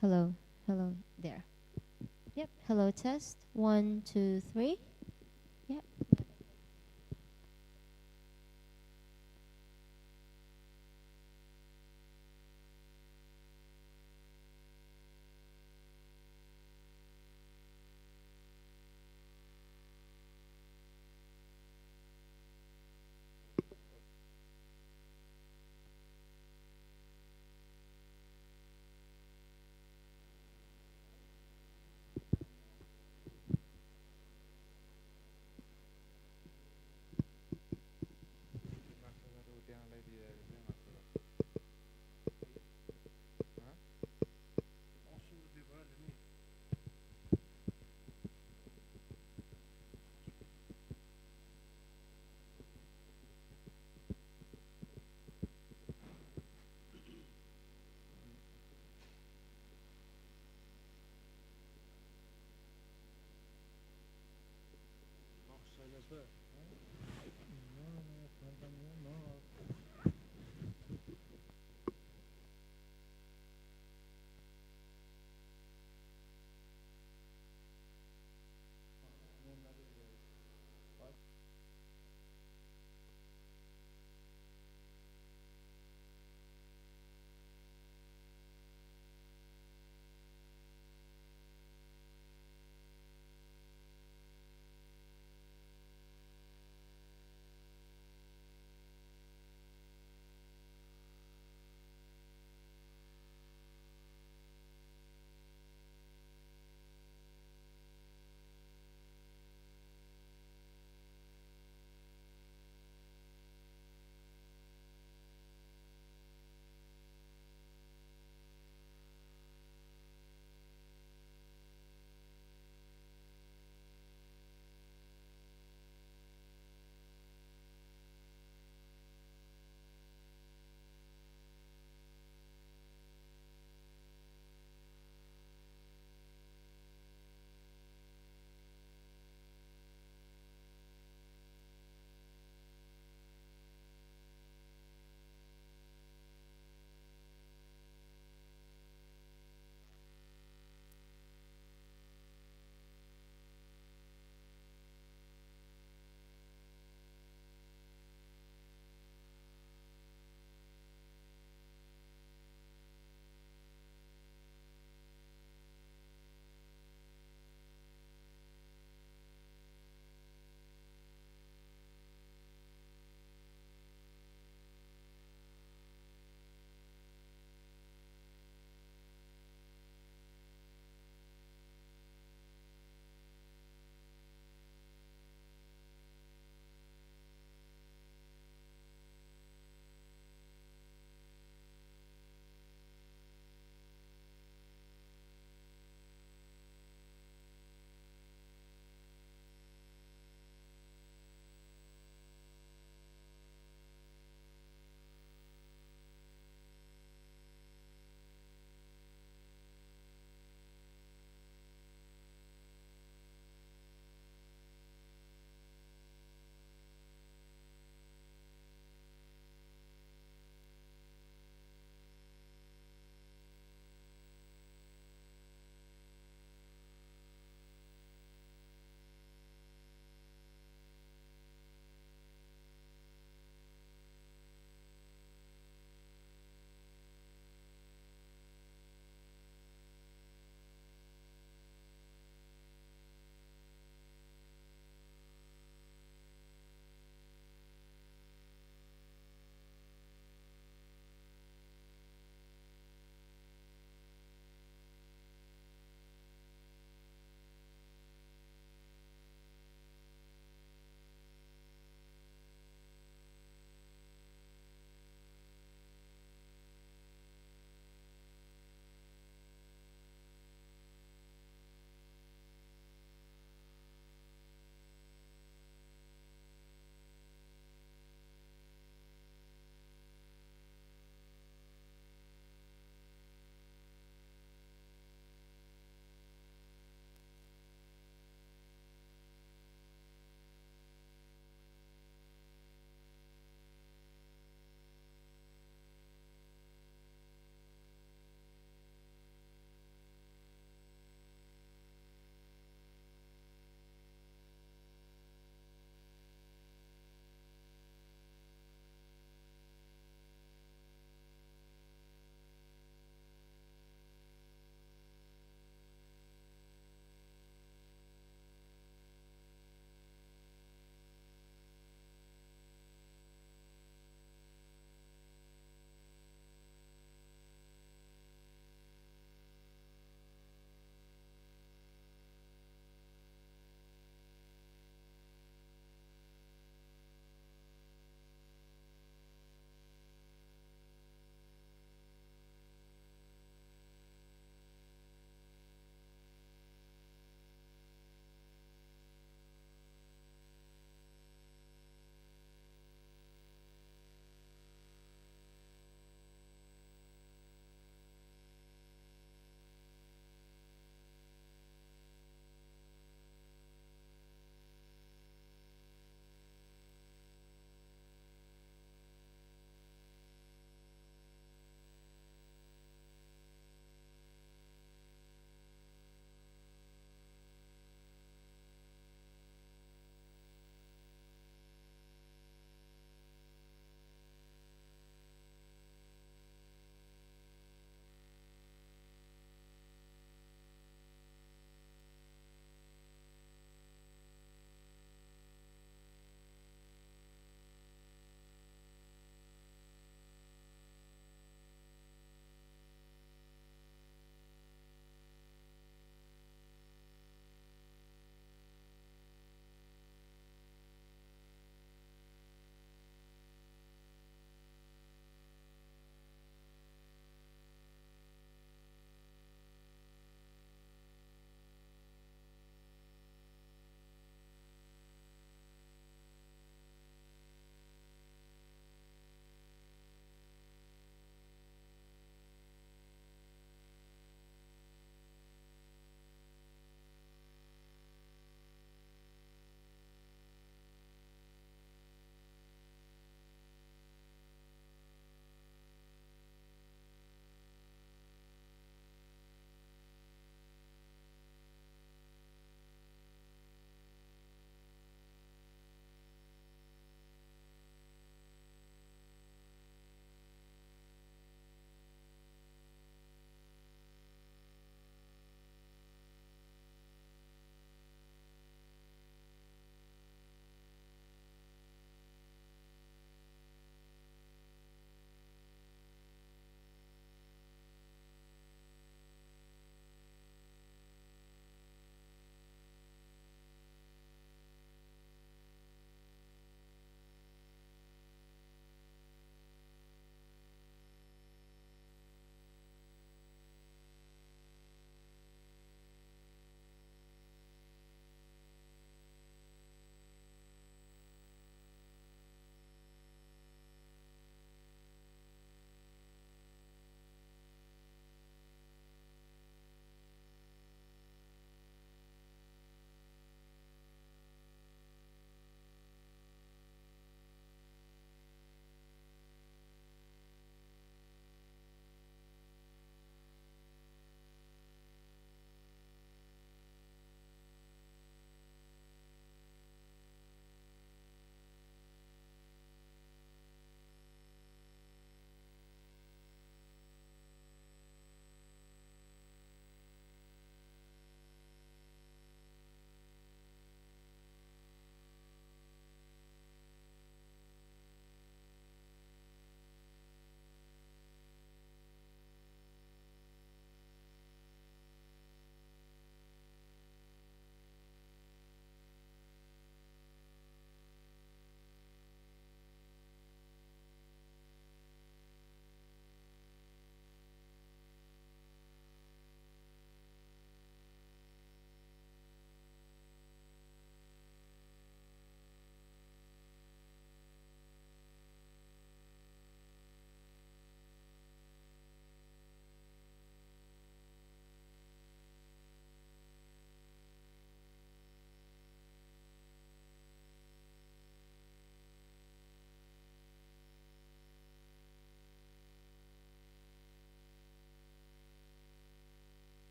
Hello. Hello. There. Yep. Hello, test. One, two, three. Yep.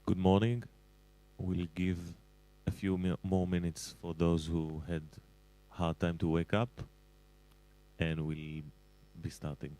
Good morning. We'll give a few more minutes for those who had hard time to wake up, and we'll be starting.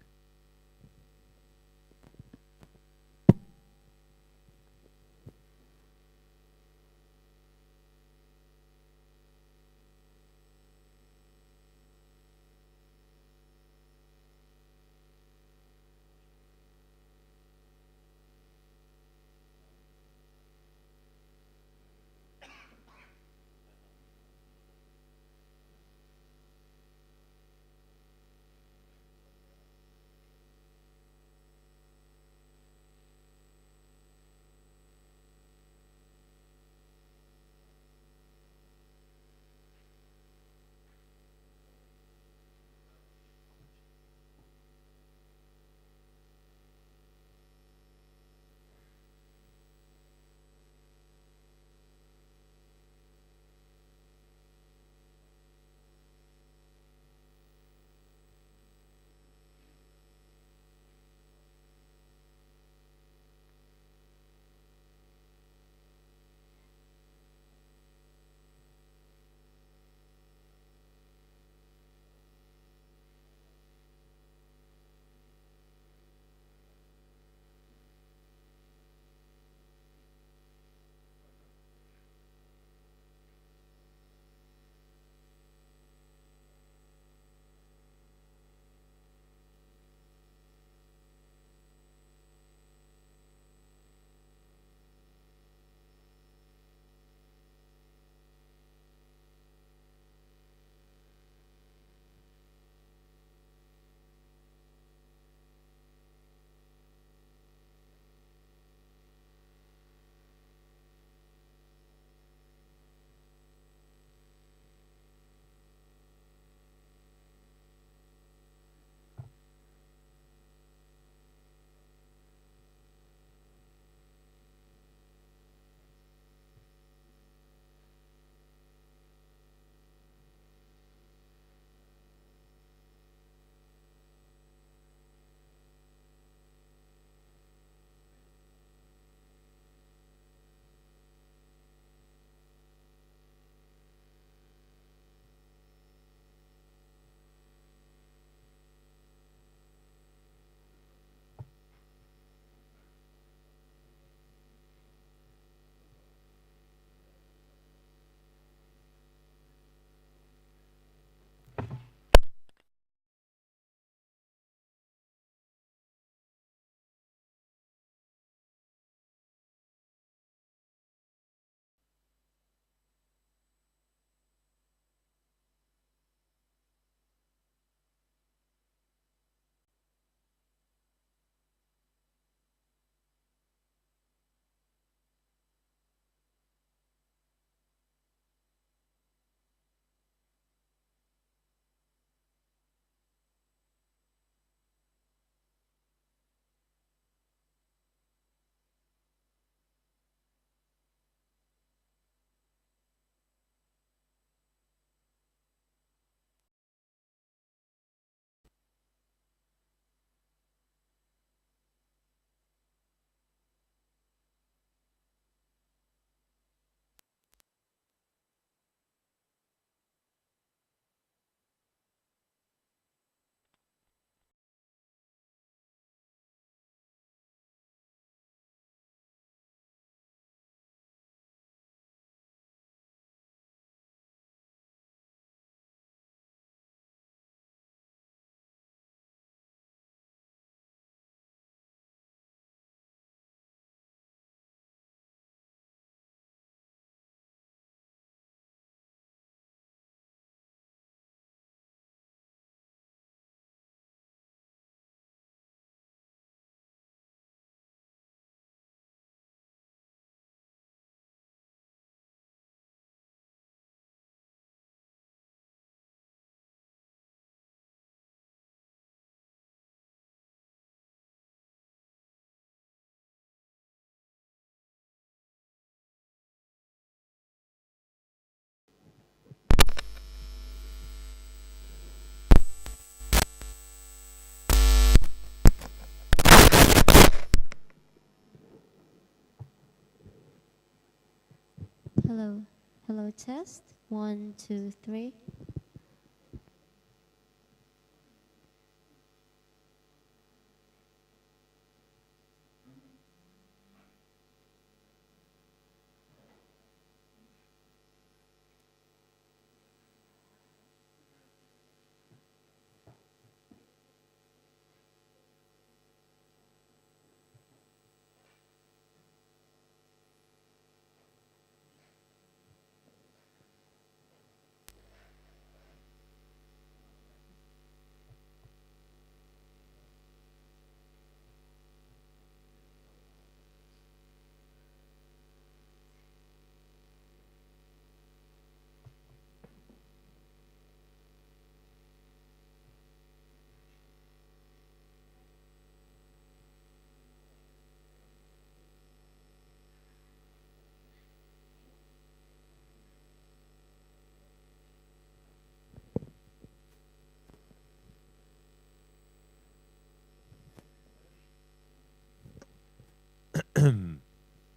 Hello. Hello, test. 1, 2, 3.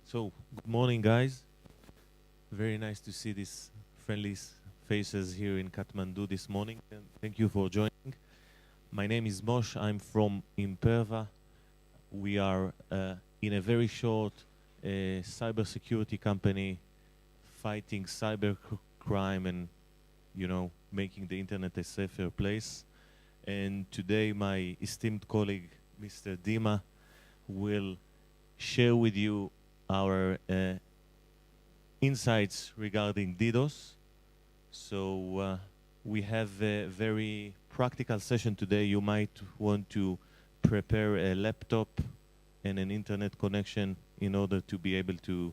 So, good morning, guys. Very nice to see these friendly faces here in Kathmandu this morning. And thank you for joining. My name is Mosh. I'm from Imperva. We are in a very short cybersecurity company fighting cyber crime and, making the internet a safer place. And today, my esteemed colleague, Mr. Dima, will share with you our insights regarding DDoS. So we have a very practical session today. You might want to prepare a laptop and an internet connection in order to be able to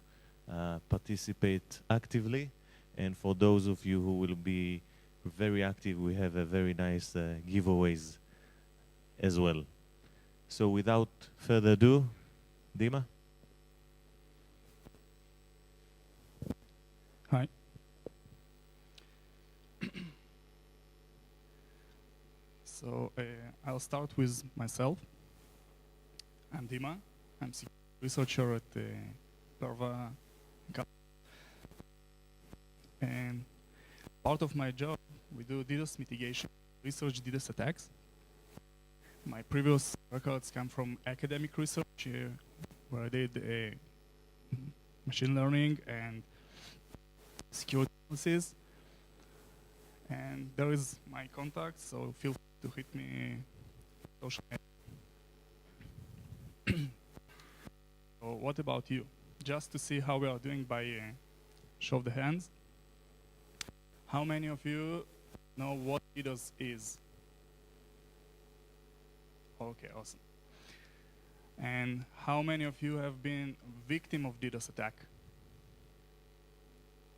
participate actively. And for those of you who will be very active, we have a very nice giveaways as well. So without further ado, Dima? Hi. So I'll start with myself. I'm Dima. I'm a researcher at Imperva. And part of my job, we do DDoS mitigation, research DDoS attacks. My previous records come from academic research, where I did machine learning and security analysis. And there is my contact, so feel free to hit me social media. So what about you? Just to see how we are doing by show of the hands. How many of you know what DDoS is? Okay, awesome. And how many of you have been victim of DDoS attack?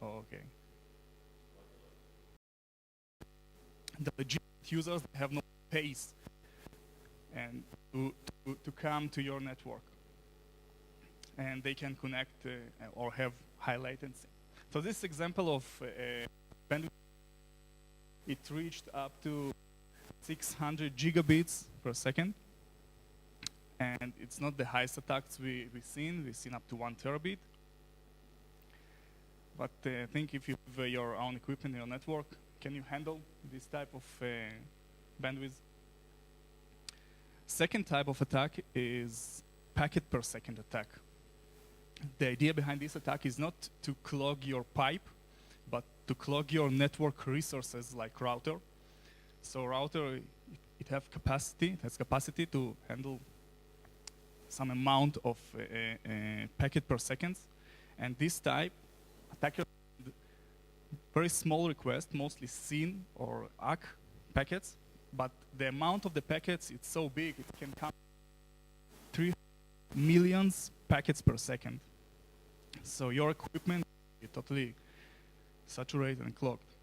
Okay. The legitimate users have no space and to come to your network, and they can connect or have high latency. So this example of bandwidth, it reached up to 600 gigabits per second, and it's not the highest attacks we've seen up to 1 terabit. But I think if you have your own equipment in your network, can you handle this type of bandwidth? Second type of attack is packet per second attack. The idea behind this attack is not to clog your pipe, but to clog your network resources like router. So router, it has capacity to handle some amount of packet per second. And this type, attacker, very small request, mostly SYN or ACK packets, but the amount of the packets, it's so big, it can count 3 million packets per second. So your equipment is totally saturated and clogged,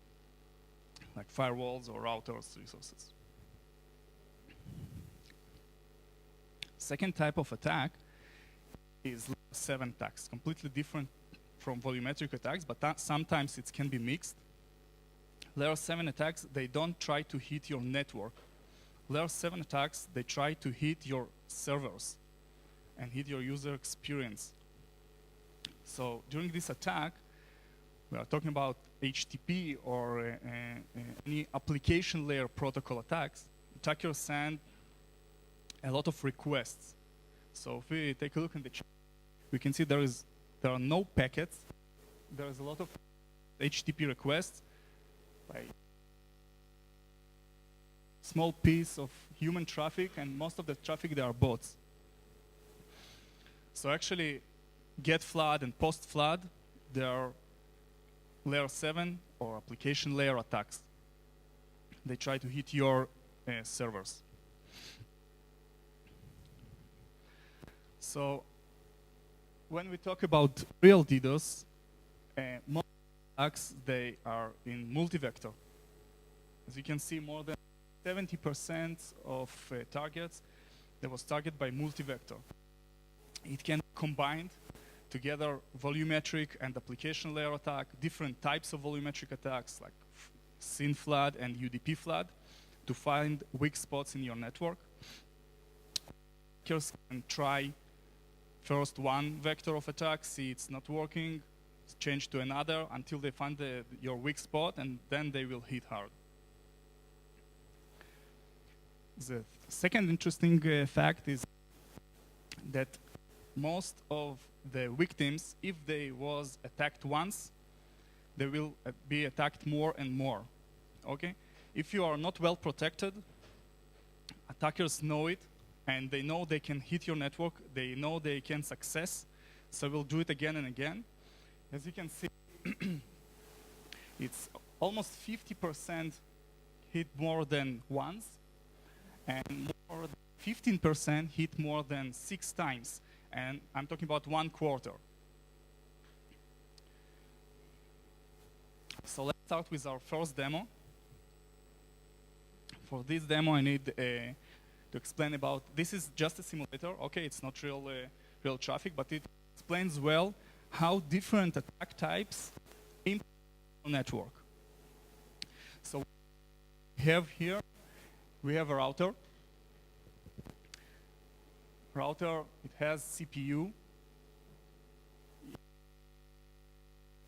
like firewalls or routers resources. Second type of attack is layer 7 attacks, completely different from volumetric attacks, but sometimes it can be mixed. Layer 7 attacks, they don't try to hit your network. Layer 7 attacks, they try to hit your servers and hit your user experience. So during this attack, we are talking about HTTP or any application layer protocol attacks, attackers send a lot of requests. So if we take a look in the chat, we can see there are no packets. There is a lot of HTTP requests by small piece of human traffic, and most of the traffic, they are bots. So actually, get flood and post flood, they are layer 7 or application layer attacks. They try to hit your servers. So when we talk about real DDoS, most attacks, they are in multi-vector. As you can see, more than 70% of targets that was targeted by multi-vector. It can be combined together volumetric and application layer attack, different types of volumetric attacks like SYN flood and UDP flood to find weak spots in your network. Hackers can try first one vector of attack, see it's not working, change to another until they find your weak spot, and then they will hit hard. The second interesting fact is that most of the victims, if they was attacked once, they will be attacked more and more. Okay? If you are not well protected, attackers know it, and they know they can hit your network, they know they can success, so we'll do it again and again. As you can see, it's almost 50% hit more than once, and more than 15% hit more than 6 times. And I'm talking about 1 quarter. So let's start with our first demo. For this demo, I need to explain about, this is just a simulator. Okay, it's not real traffic, but it explains well how different attack types impact the network. So here, we have a router. It has CPU,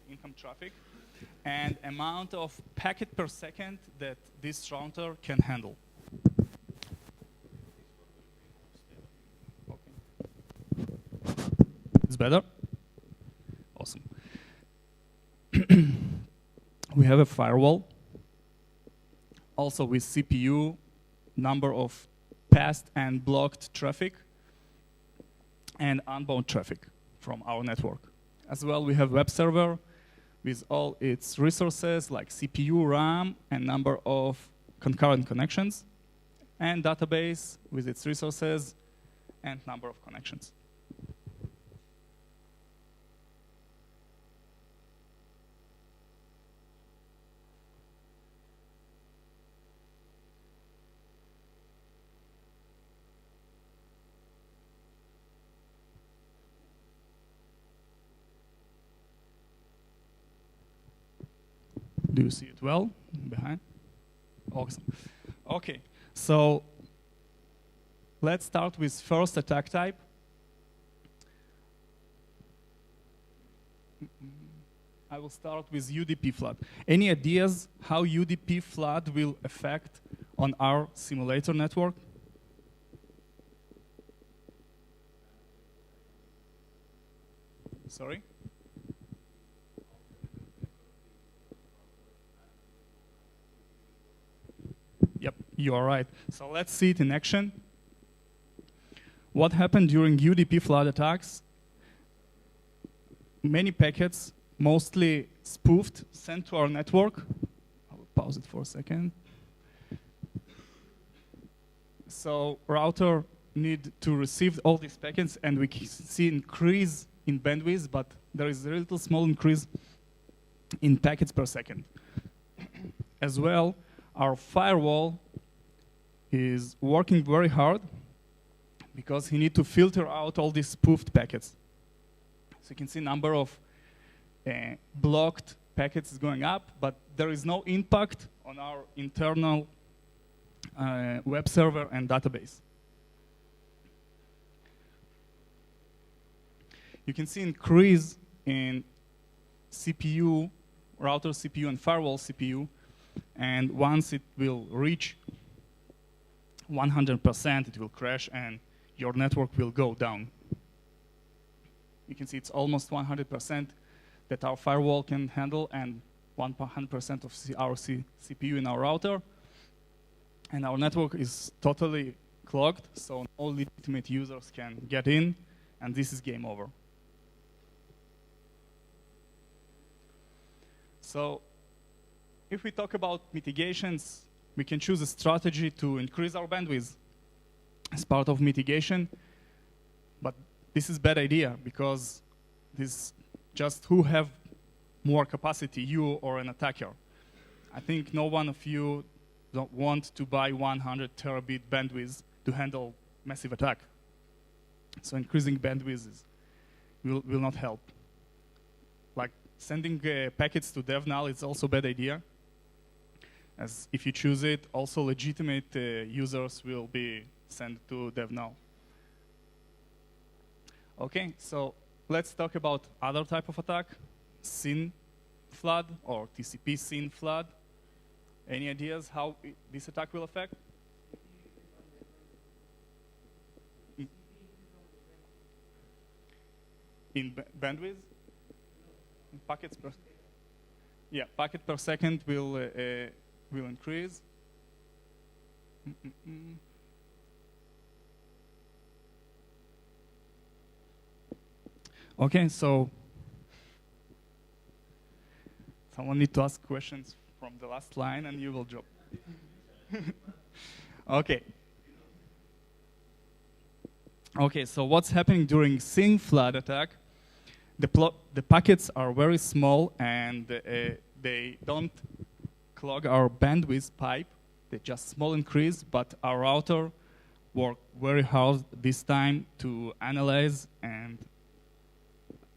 income traffic, and amount of packet per second that this router can handle. Okay. It's better? Awesome. We have a firewall, also with CPU, number of passed and blocked traffic, and unbound traffic from our network. As well, we have web server with all its resources like CPU, RAM, and number of concurrent connections, and database with its resources and number of connections. Do you see it well behind? Awesome. Okay, so let's start with first attack type. I will start with UDP flood. Any ideas how UDP flood will affect on our simulator network? Sorry? Yep, you are right. So let's see it in action. What happened during UDP flood attacks? Many packets, mostly spoofed, sent to our network. I will pause it for a second. So router need to receive all these packets, and we see increase in bandwidth, but there is a little small increase in packets per second. As well, our firewall is working very hard because he needs to filter out all these spoofed packets. So you can see number of blocked packets is going up, but there is no impact on our internal web server and database. You can see increase in CPU router CPU and firewall CPU. And once it will reach 100%, it will crash and your network will go down. You can see it's almost 100% that our firewall can handle and 100% of our CPU in our router. And our network is totally clogged, so no legitimate users can get in, and this is game over. So if we talk about mitigations, we can choose a strategy to increase our bandwidth as part of mitigation. But this is a bad idea because this just who have more capacity, you or an attacker. I think no one of you don't want to buy 100 terabit bandwidth to handle massive attack. So increasing bandwidth will not help. Like sending packets to DevNull is also a bad idea, as if you choose it, also legitimate users will be sent to DevNull. Okay, so let's talk about other type of attack, SYN flood or TCP SYN flood. Any ideas how this attack will affect? In bandwidth? In packets per? Yeah, packet per second will increase. Okay, so someone need to ask questions from the last line, and you will drop. Okay. Okay, so what's happening during SYN flood attack? The packets are very small, and they don't clog our bandwidth pipe. They just small increase, but our router worked very hard this time to analyze and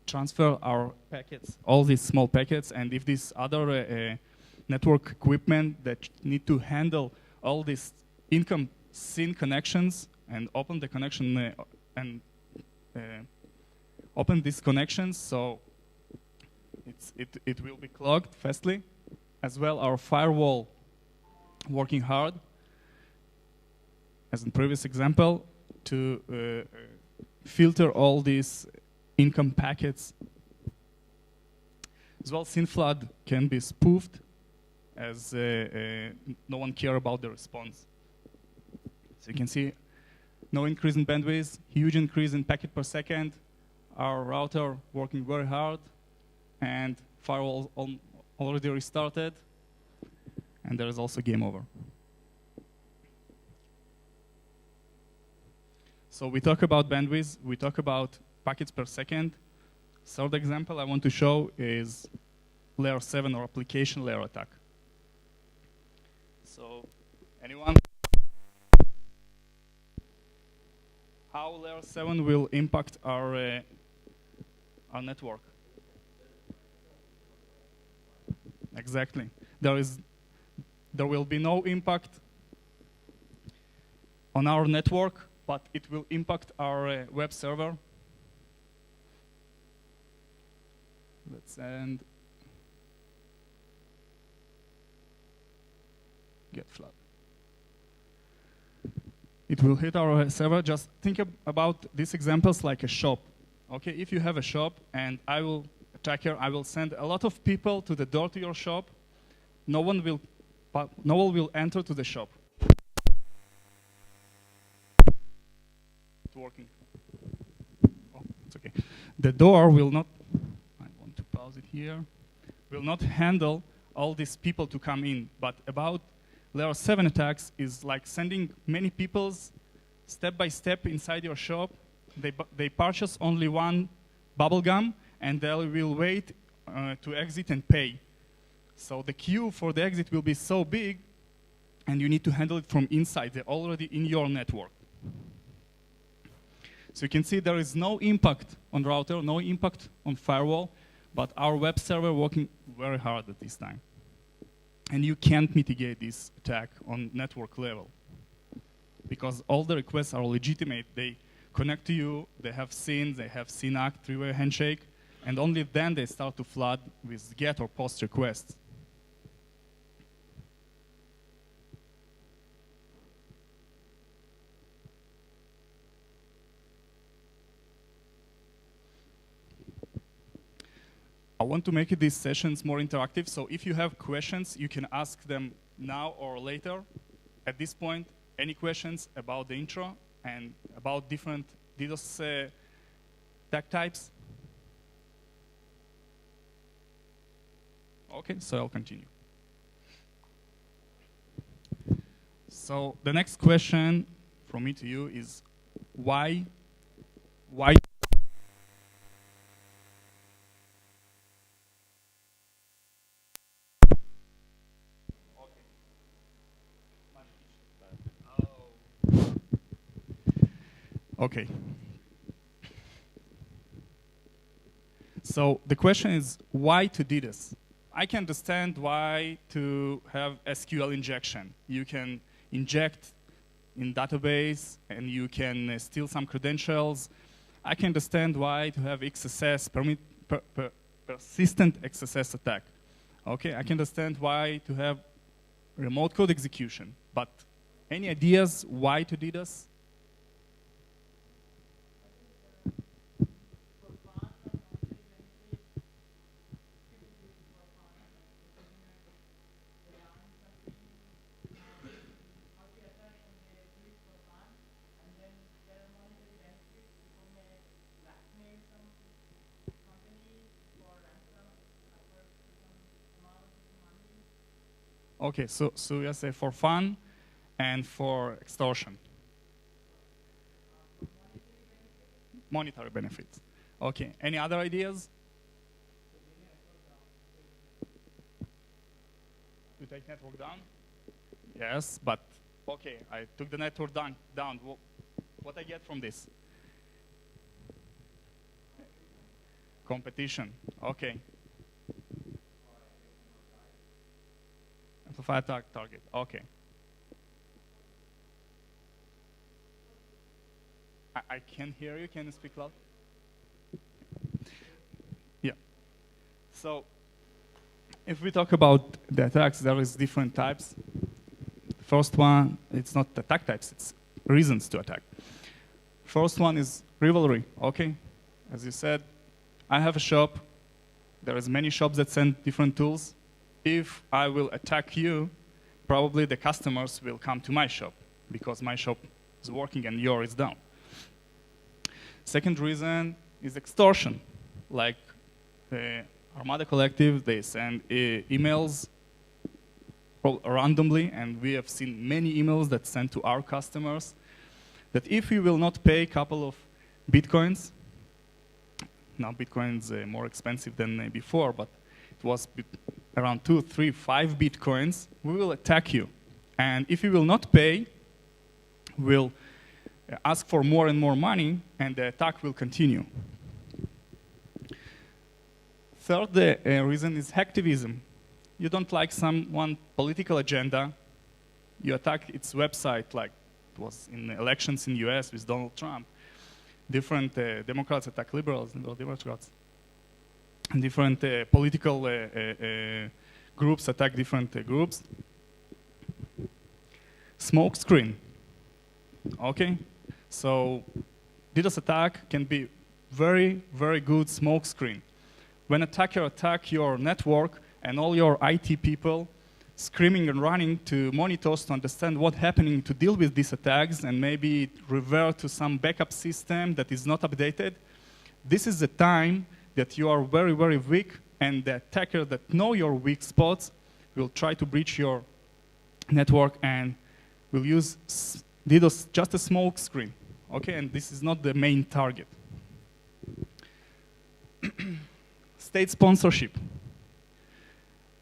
transfer our packets, all these small packets, and if these other network equipment that need to handle all these income SYN connections and open the connection and open these connections, so it will be clogged fastly. As well, our firewall working hard, as in previous example, to filter all these income packets. As well, SYN flood can be spoofed, as no one care about the response. So you can see no increase in bandwidth, huge increase in packet per second, our router working very hard, and firewall already restarted, and there is also game over. So we talk about bandwidth, we talk about packets per second. Third example I want to show is layer 7 or application layer attack. So, anyone? How layer 7 will impact our network? Exactly. There will be no impact on our network, but it will impact our web server. Let's end. Get flood. It will hit our server. Just think about these examples like a shop. Okay, if you have a shop and I will send a lot of people to the door to your shop, no one will enter to the shop. It's working. Oh, it's okay. The door will not, I want to pause it here, will not handle all these people to come in, but about layer 7 attacks is like sending many people step by step inside your shop. They purchase only one bubble gum and they will wait to exit and pay. So the queue for the exit will be so big and you need to handle it from inside. They're already in your network. So you can see there is no impact on router, no impact on firewall, but our web server working very hard at this time. And you can't mitigate this attack on network level because all the requests are legitimate. They connect to you, they have SYN, they have SYN-ACK, three-way handshake, And only then they start to flood with GET or POST requests. I want to make these sessions more interactive, so if you have questions, you can ask them now or later. At this point, any questions about the intro and about different DDoS attack types? Okay, so I'll continue. So the next question from me to you is why Okay. So the question is why to do this? I can understand why to have SQL injection. You can inject in database and you can steal some credentials. I can understand why to have XSS, persistent XSS attack. Okay, I can understand why to have remote code execution. But any ideas why to do this? Okay, so you say for fun and for extortion. Monetary benefits. Okay, any other ideas? To take network down? Yes, but okay, I took the network down. What I get from this? Competition, okay. Amplify target, okay. I can't hear you, can you speak loud? Yeah. So, if we talk about the attacks, there is different types. The first one, it's not attack types, it's reasons to attack. First one is rivalry, okay? As you said, I have a shop, there is many shops that send different tools. If I will attack you, probably the customers will come to my shop because my shop is working and yours is down. Second reason is extortion. Like Armada Collective, they send emails randomly, and we have seen many emails that sent to our customers that if we will not pay a couple of Bitcoins, now Bitcoin's more expensive than before, but it was around 2, 3, 5 Bitcoins, we will attack you. And if you will not pay, we'll ask for more and more money, and the attack will continue. Third reason is hacktivism. You don't like someone political agenda, you attack its website, like it was in elections in the US with Donald Trump. Different Democrats attack liberals and Democrats. And different political groups attack different groups. Smoke screen. Okay? So DDoS attack can be very, very good smoke screen. When attacker attack your network and all your IT people screaming and running to monitors to understand what's happening to deal with these attacks and maybe revert to some backup system that is not updated, this is the time that you are very, very weak, and the attacker that know your weak spots will try to breach your network and will use DDoS just a smoke screen. Okay, and this is not the main target. State sponsorship.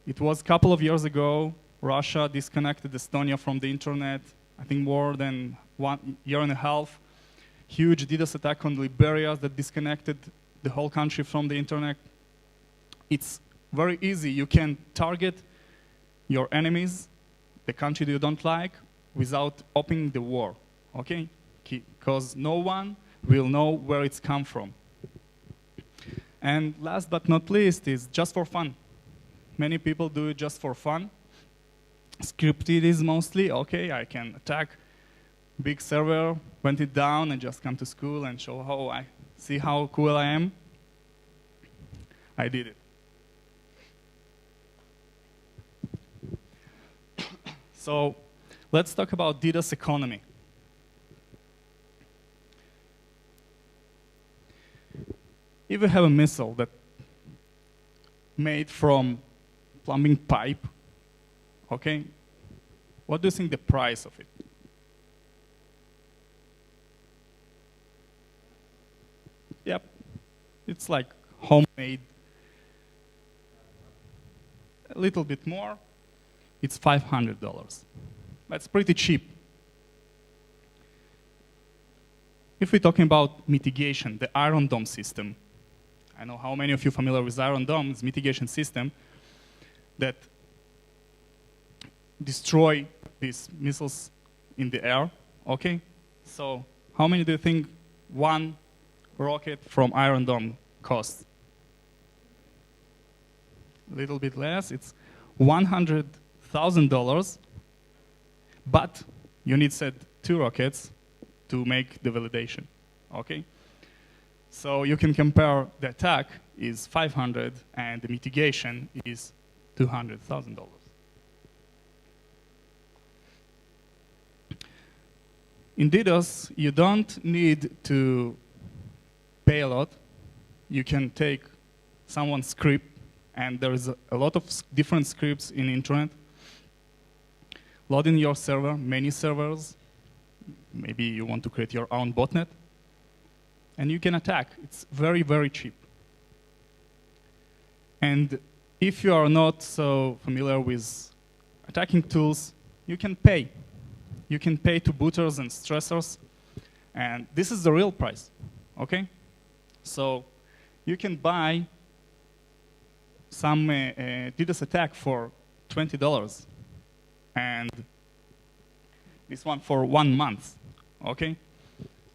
It was a couple of years ago, Russia disconnected Estonia from the internet, I think more than 1 year and a half. Huge DDoS attack on Liberia that disconnected the whole country from the internet. It's very easy. You can target your enemies, the country that you don't like, without opening the war, okay? Because no one will know where it's come from. And last but not least is just for fun. Many people do it just for fun. Scripted is mostly, okay, I can attack big server, went it down, and just come to school and show how I see how cool I am. I did it. So let's talk about DDoS economy. If you have a missile that made from plumbing pipe, okay, what do you think the price of it? Yep, it's like homemade. A little bit more, it's $500. That's pretty cheap. If we're talking about mitigation, the Iron Dome system, I know how many of you are familiar with Iron Dome, it's a mitigation system that destroy these missiles in the air, okay? So how many do you think one rocket from Iron Dome costs? A little bit less, it's $100,000, but you need set 2 rockets to make the validation, okay? So you can compare the attack is $500 and the mitigation is $200,000. In DDoS, you don't need to pay a lot. You can take someone's script, and there is a lot of different scripts in the internet. Load in your server, many servers. Maybe you want to create your own botnet, and you can attack. It's very, very cheap. And if you are not so familiar with attacking tools, you can pay. You can pay to booters and stressors, and this is the real price, okay? So you can buy some DDoS attack for $20, and this one for 1 month, okay?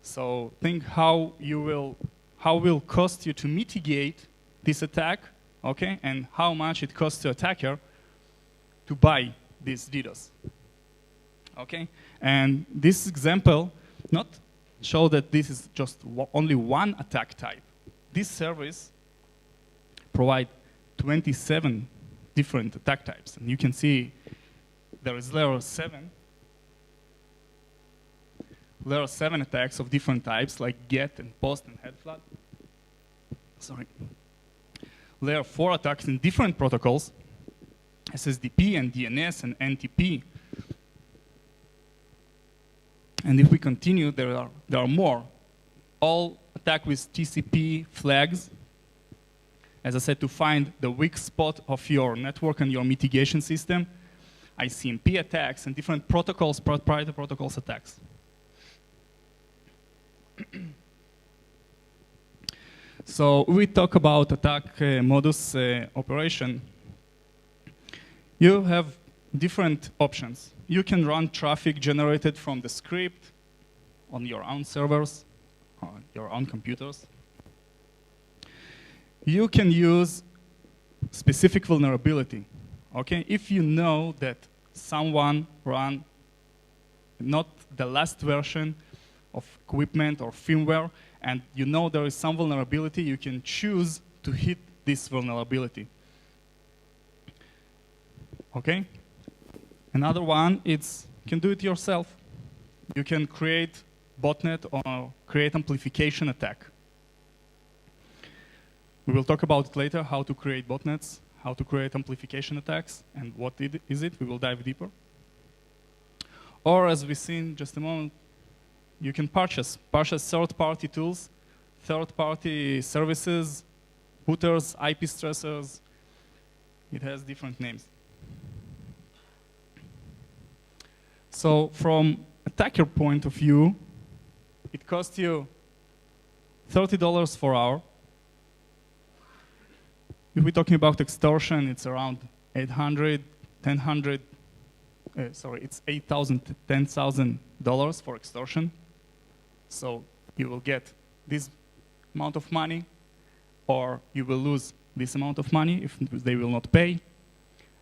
So think how will cost you to mitigate this attack, okay? And how much it costs the attacker to buy this DDoS, okay? And this example not show that this is just only one attack type. This service provide 27 different attack types, and you can see there is layer 7 attacks of different types, like get and post and head flood. Sorry. Layer 4 attacks in different protocols, SSDP and DNS and NTP. And if we continue, there are more. All attack with TCP flags, as I said, to find the weak spot of your network and your mitigation system. ICMP attacks and different protocols, proprietary protocols attacks. So we talk about attack modus operation. You have different options. You can run traffic generated from the script on your own servers, on your own computers. You can use specific vulnerability, okay? If you know that someone ran not the last version of equipment or firmware, and you know there is some vulnerability, you can choose to hit this vulnerability. Okay? Another one, it's you can do it yourself. You can create botnet or create amplification attack. We will talk about it later, how to create botnets, how to create amplification attacks, and what is it. We will dive deeper. Or, as we've seen just a moment, you can purchase third-party tools, third-party services, routers, IP stressors. It has different names. So from attacker point of view, it costs you $30 per hour. If we're talking about extortion, it's around $800, it's $8,000 to $10,000 for extortion. So you will get this amount of money, or you will lose this amount of money if they will not pay.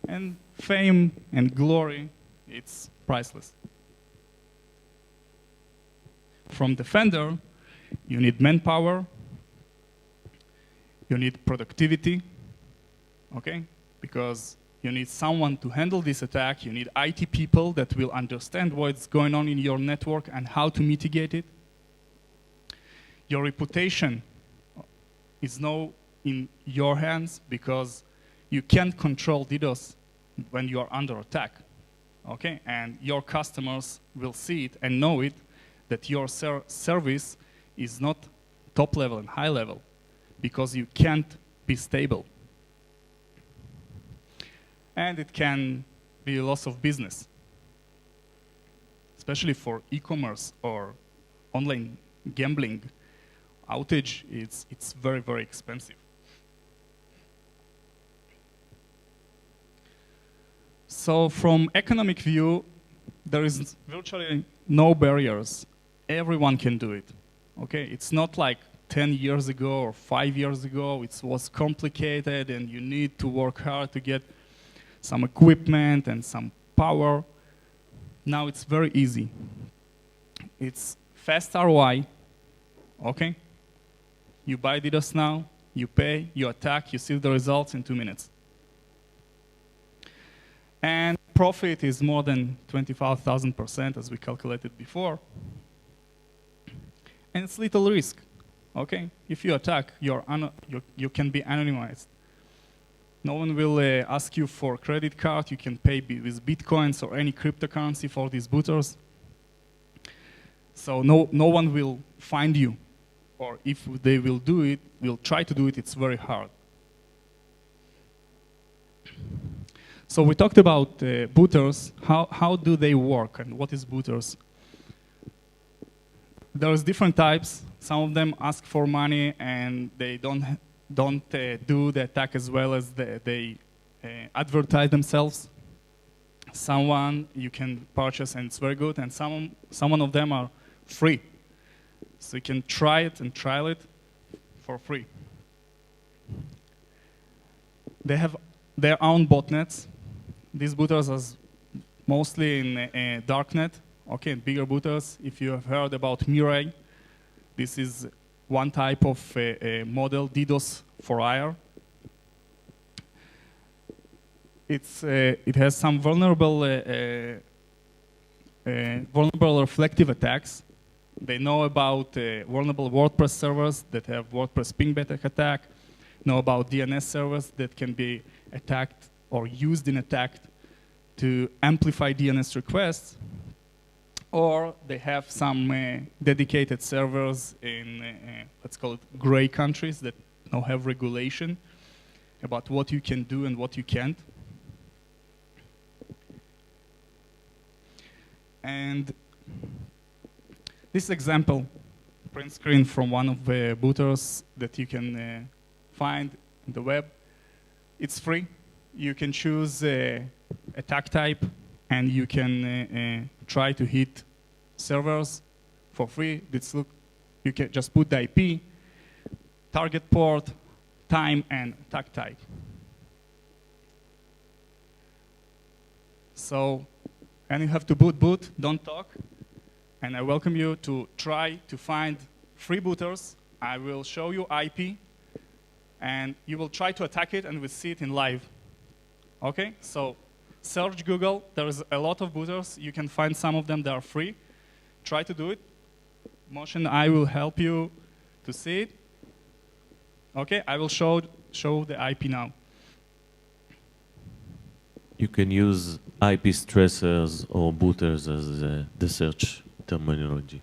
And fame and glory, it's priceless. From Defender, you need manpower, you need productivity, okay? Because you need someone to handle this attack, you need IT people that will understand what's going on in your network and how to mitigate it. Your reputation is now in your hands because you can't control DDoS when you are under attack, okay? And your customers will see it and know it, that your service is not top level and high level because you can't be stable. And it can be a loss of business, especially for e-commerce or online gambling. Outage, it's very, very expensive. So from economic view, there is virtually no barriers. Everyone can do it, okay? It's not like 10 years ago or 5 years ago, it was complicated and you need to work hard to get some equipment and some power. Now it's very easy. It's fast ROI, okay? You buy DDoS now, you pay, you attack, you see the results in 2 minutes. And profit is more than 25,000% as we calculated before. And it's little risk, okay? If you attack, you can be anonymized. No one will ask you for credit card. You can pay with Bitcoins or any cryptocurrency for these booters. So no one will find you. Or if they will do it, will try to do it, it's very hard. So we talked about booters. How do they work and what is booters? There's different types. Some of them ask for money and they don't do the attack as well as they advertise themselves. Someone you can purchase and it's very good, and some of them are free. So you can try it and trial it for free. They have their own botnets. These booters are mostly in darknet, okay, bigger booters. If you have heard about Mirai, this is one type of model, DDoS for hire. It has some vulnerable reflective attacks. They know about vulnerable WordPress servers that have WordPress ping attack, know about DNS servers that can be attacked or used in attack to amplify DNS requests, or they have some dedicated servers in, let's call it gray countries that now have regulation about what you can do and what you can't. And this example, print screen from one of the booters that you can find in the web. It's free. You can choose attack type, and you can try to hit servers for free. You can just put the IP, target port, time, and attack type. So, and you have to boot, don't talk. And I welcome you to try to find free booters. I will show you IP, and you will try to attack it, and we'll see it in live. Okay, so search Google. There's a lot of booters. You can find some of them that are free. Try to do it. Moshe and I will help you to see it. Okay, I will show the IP now. You can use IP stressors or booters as the search terminology.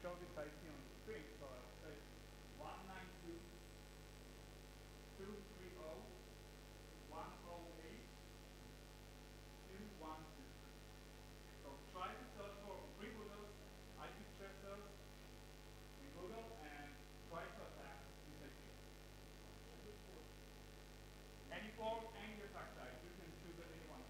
show this IP on the screen. So I'll say 192.168.212. So try to search for freebooters, IP tracers in Google, and try to attack this IP. Any port, any attack type, you can choose any one.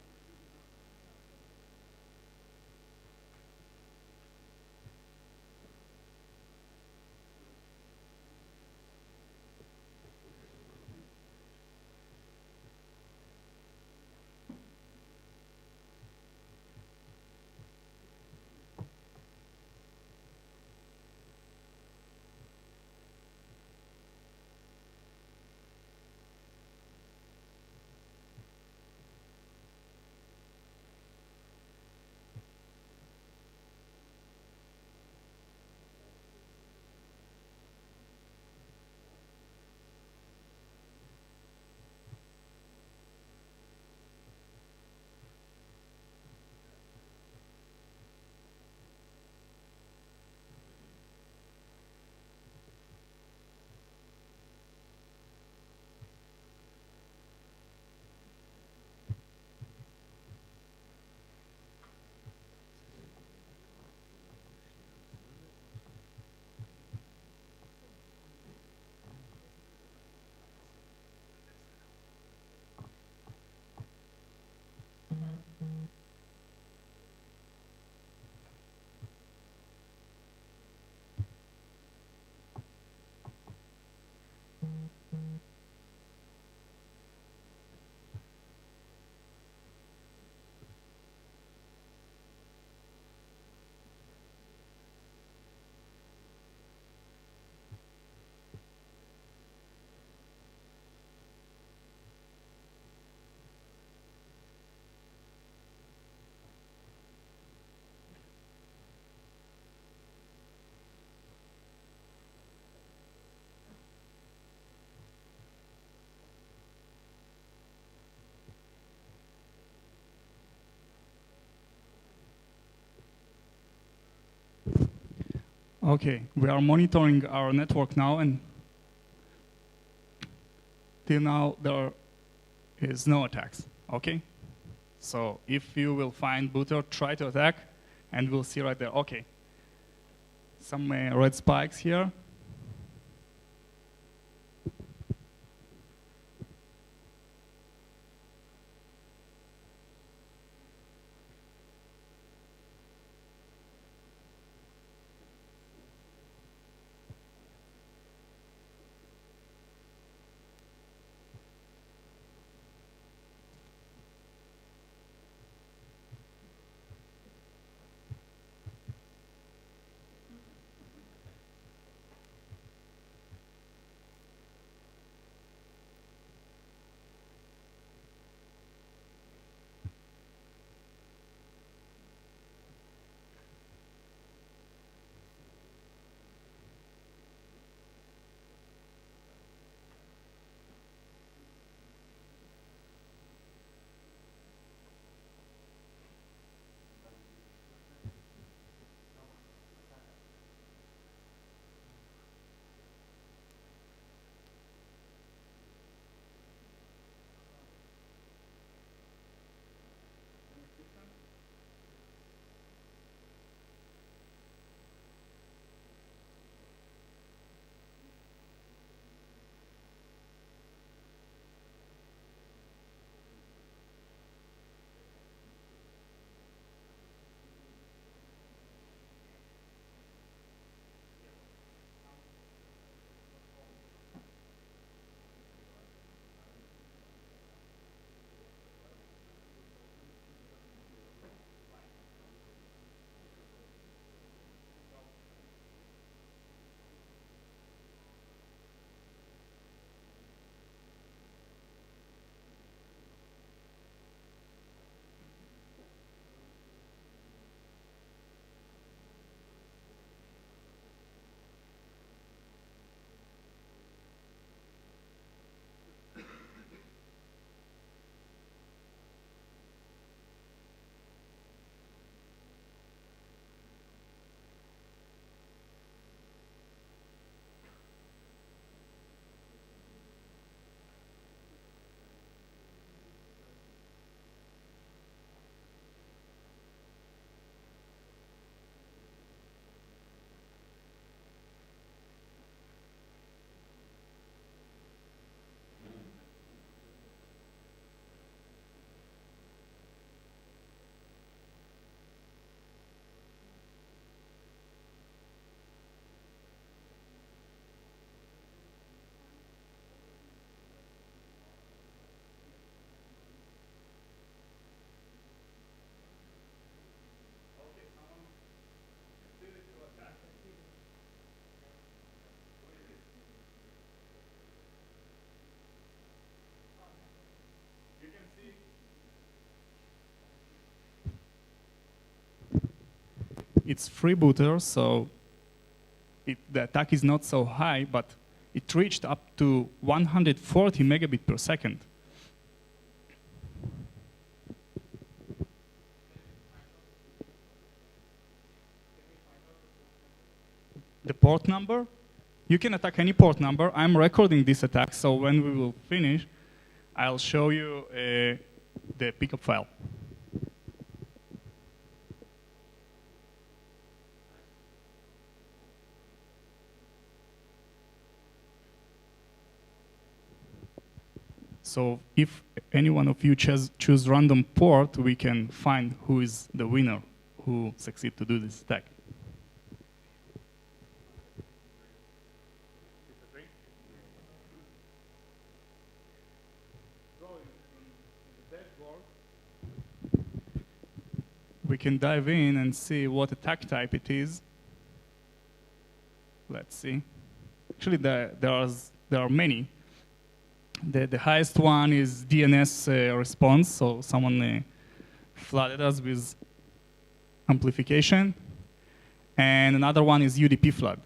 Okay, we are monitoring our network now, and till now there is no attacks. Okay, so if you will find booter, try to attack, and we'll see right there. Okay, some red spikes here. it's freebooter, so the attack is not so high, but it reached up to 140 megabit per second. The port number? You can attack any port number. I'm recording this attack, so when we will finish, I'll show you the pickup file. So if any one of you choose random port, we can find who is the winner who succeed to do this attack. We can dive in and see what attack type it is. Let's see. Actually, there are many. The highest one is DNS response, so someone flooded us with amplification. And another one is UDP flood.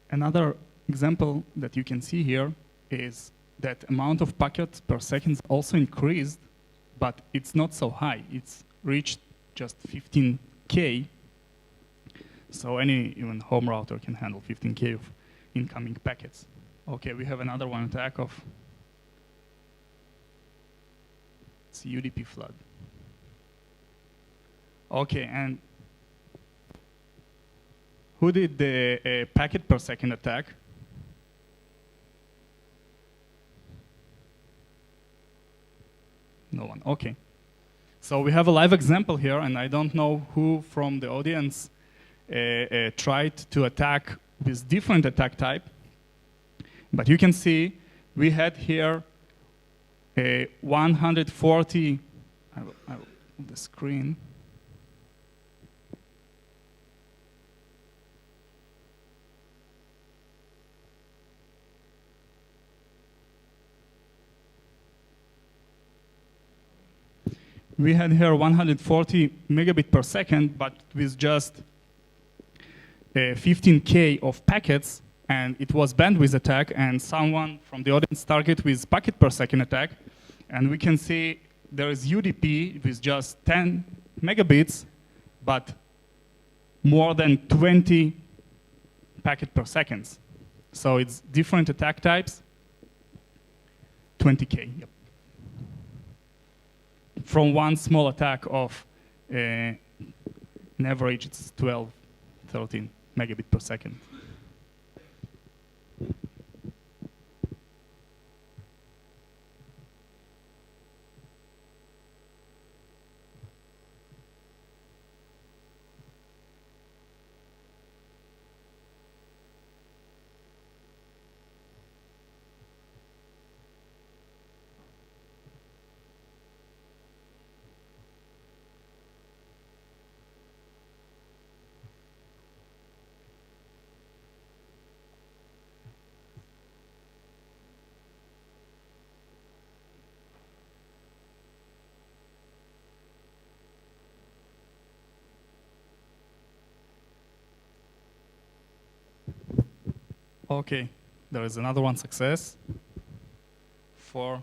Another example that you can see here is that amount of packets per second also increased, but it's not so high. It's reached just 15K. So any even home router can handle 15K of incoming packets. Okay, we have another one attack of it's UDP flood. Okay, and who did the packet per second attack? No one, okay. So we have a live example here, and I don't know who from the audience tried to attack this different attack type. But you can see we had here a 140, I will the screen. We had here 140 megabit per second, but with just 15K of packets, and it was bandwidth attack, and someone from the audience target with packet per second attack, and we can see there is UDP with just 10 megabits, but more than 20 packet per seconds. So it's different attack types, 20K, yep. From one small attack of an average, it's 12, 13 megabit per second. Okay, there is another one success for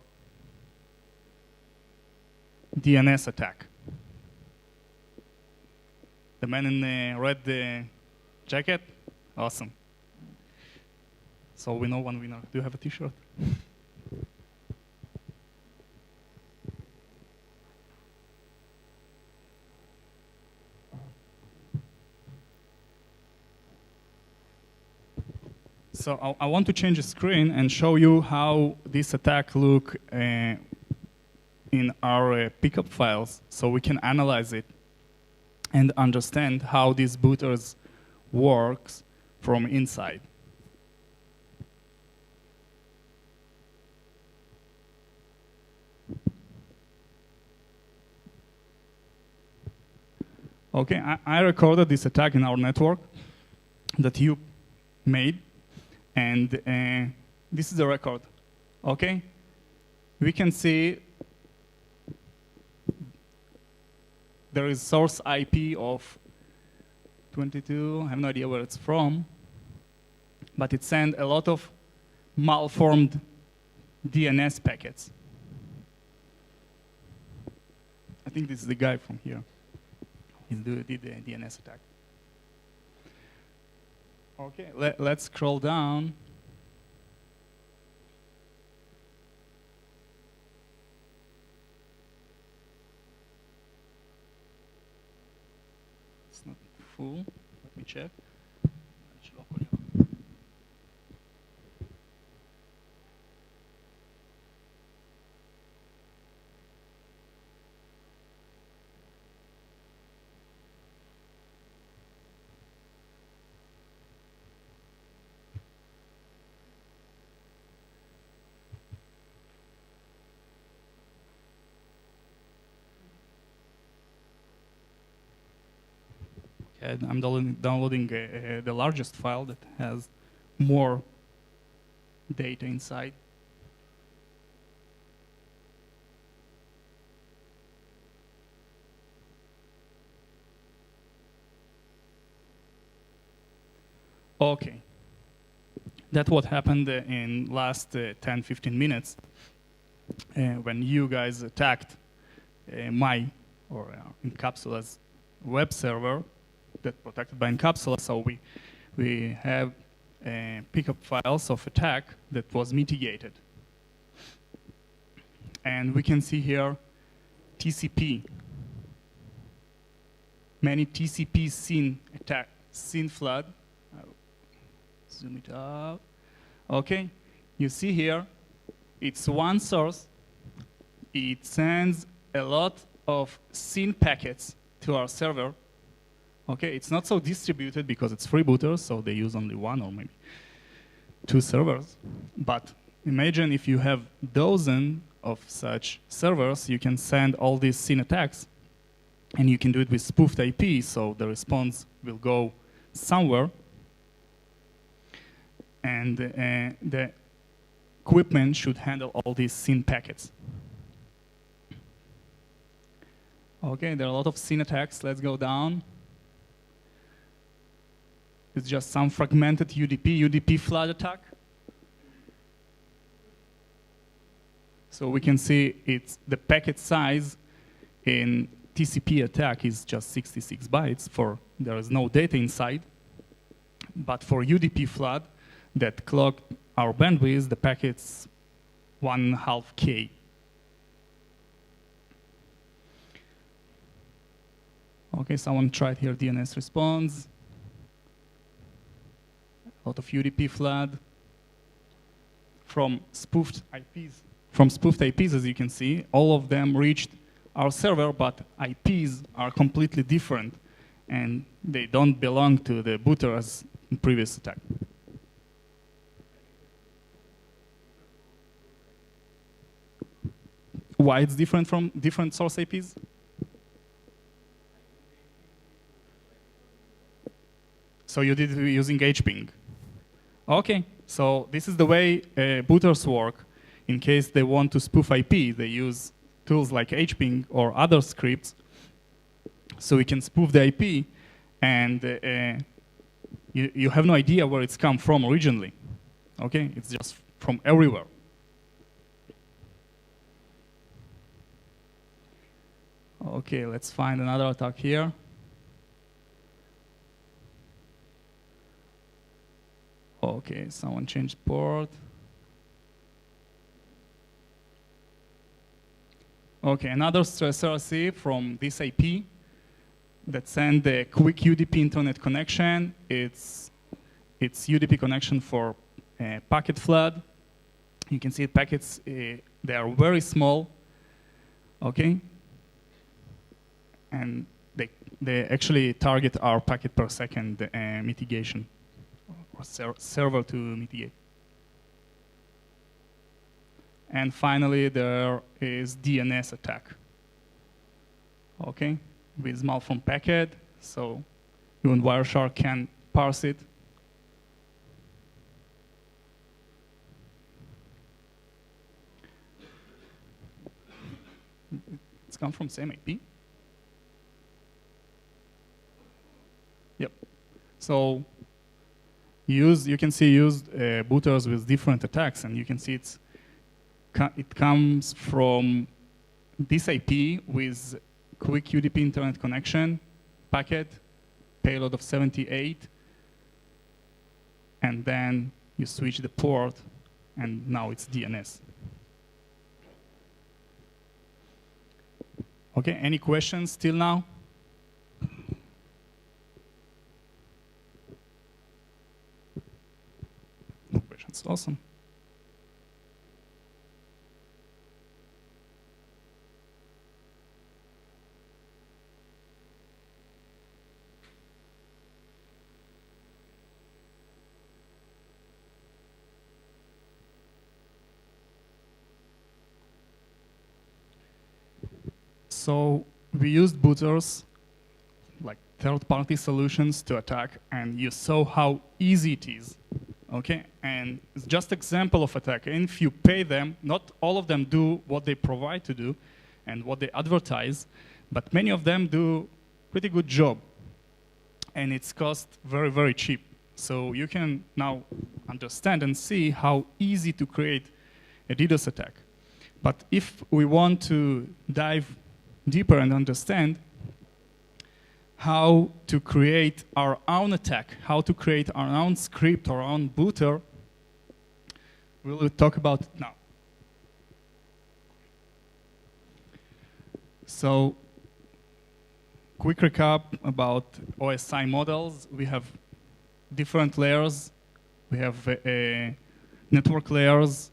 DNS attack. The man in the red jacket, awesome. So we know one winner. Do you have a t-shirt? So I want to change the screen and show you how this attack look in our pickup files, so we can analyze it and understand how these booters works from inside. Okay, I recorded this attack in our network that you made, and this is the record. Okay, we can see there is source IP of 22. I have no idea where it's from, but it sent a lot of malformed DNS packets. I think this is the guy from here. He did the DNS attack. Okay, let's scroll down. It's not full. Let me check. I'm downloading the largest file that has more data inside. Okay, that's what happened in last 10-15 minutes when you guys attacked Incapsula's web server that protected by Incapsula. So we have pickup files of attack that was mitigated. And we can see here TCP. Many TCP SYN flood. I'll zoom it out. Okay, you see here, it's one source. It sends a lot of SYN packets to our server. Okay, it's not so distributed because it's freebooters, so they use only one or maybe two servers. But imagine if you have dozens of such servers, you can send all these SYN attacks, and you can do it with spoofed IP, so the response will go somewhere, and the equipment should handle all these SYN packets. Okay, there are a lot of SYN attacks. Let's go down. It's just some fragmented UDP flood attack. So we can see it's the packet size in TCP attack is just 66 bytes. There is no data inside. But for UDP flood that clogged our bandwidth, the packet's 1.5 K. Okay, someone tried here DNS response. A lot of UDP flood from spoofed IPs. From spoofed IPs, as you can see, all of them reached our server, but IPs are completely different, and they don't belong to the booter as in previous attack. Why it's different from different source IPs? So you did it using HPing. Okay, so this is the way booters work. In case they want to spoof IP, they use tools like HPing or other scripts. So we can spoof the IP, and you have no idea where it's come from originally. Okay, it's just from everywhere. Okay, let's find another attack here. Okay, someone changed port. Okay, another SRC from this IP that send the quick UDP internet connection. It's UDP connection for packet flood. You can see packets, they are very small, okay? And they actually target our packet per second mitigation, or server to mitigate. And finally, there is DNS attack, okay? With malform packet, so even Wireshark can parse it. It's come from same IP. Yep. So you can see used booters with different attacks, and you can see it comes from this IP with quick UDP internet connection, packet, payload of 78, and then you switch the port, and now it's DNS. Okay, any questions till now? No questions, awesome. So we used booters, like third-party solutions to attack, and you saw how easy it is, okay? And it's just example of attack. And if you pay them, not all of them do what they provide to do and what they advertise, but many of them do pretty good job. And it's cost very, very cheap. So you can now understand and see how easy to create a DDoS attack. But if we want to dive deeper and understand how to create our own attack, how to create our own script, our own booter, we'll talk about it now. So, quick recap about OSI models. We have different layers. We have network layers,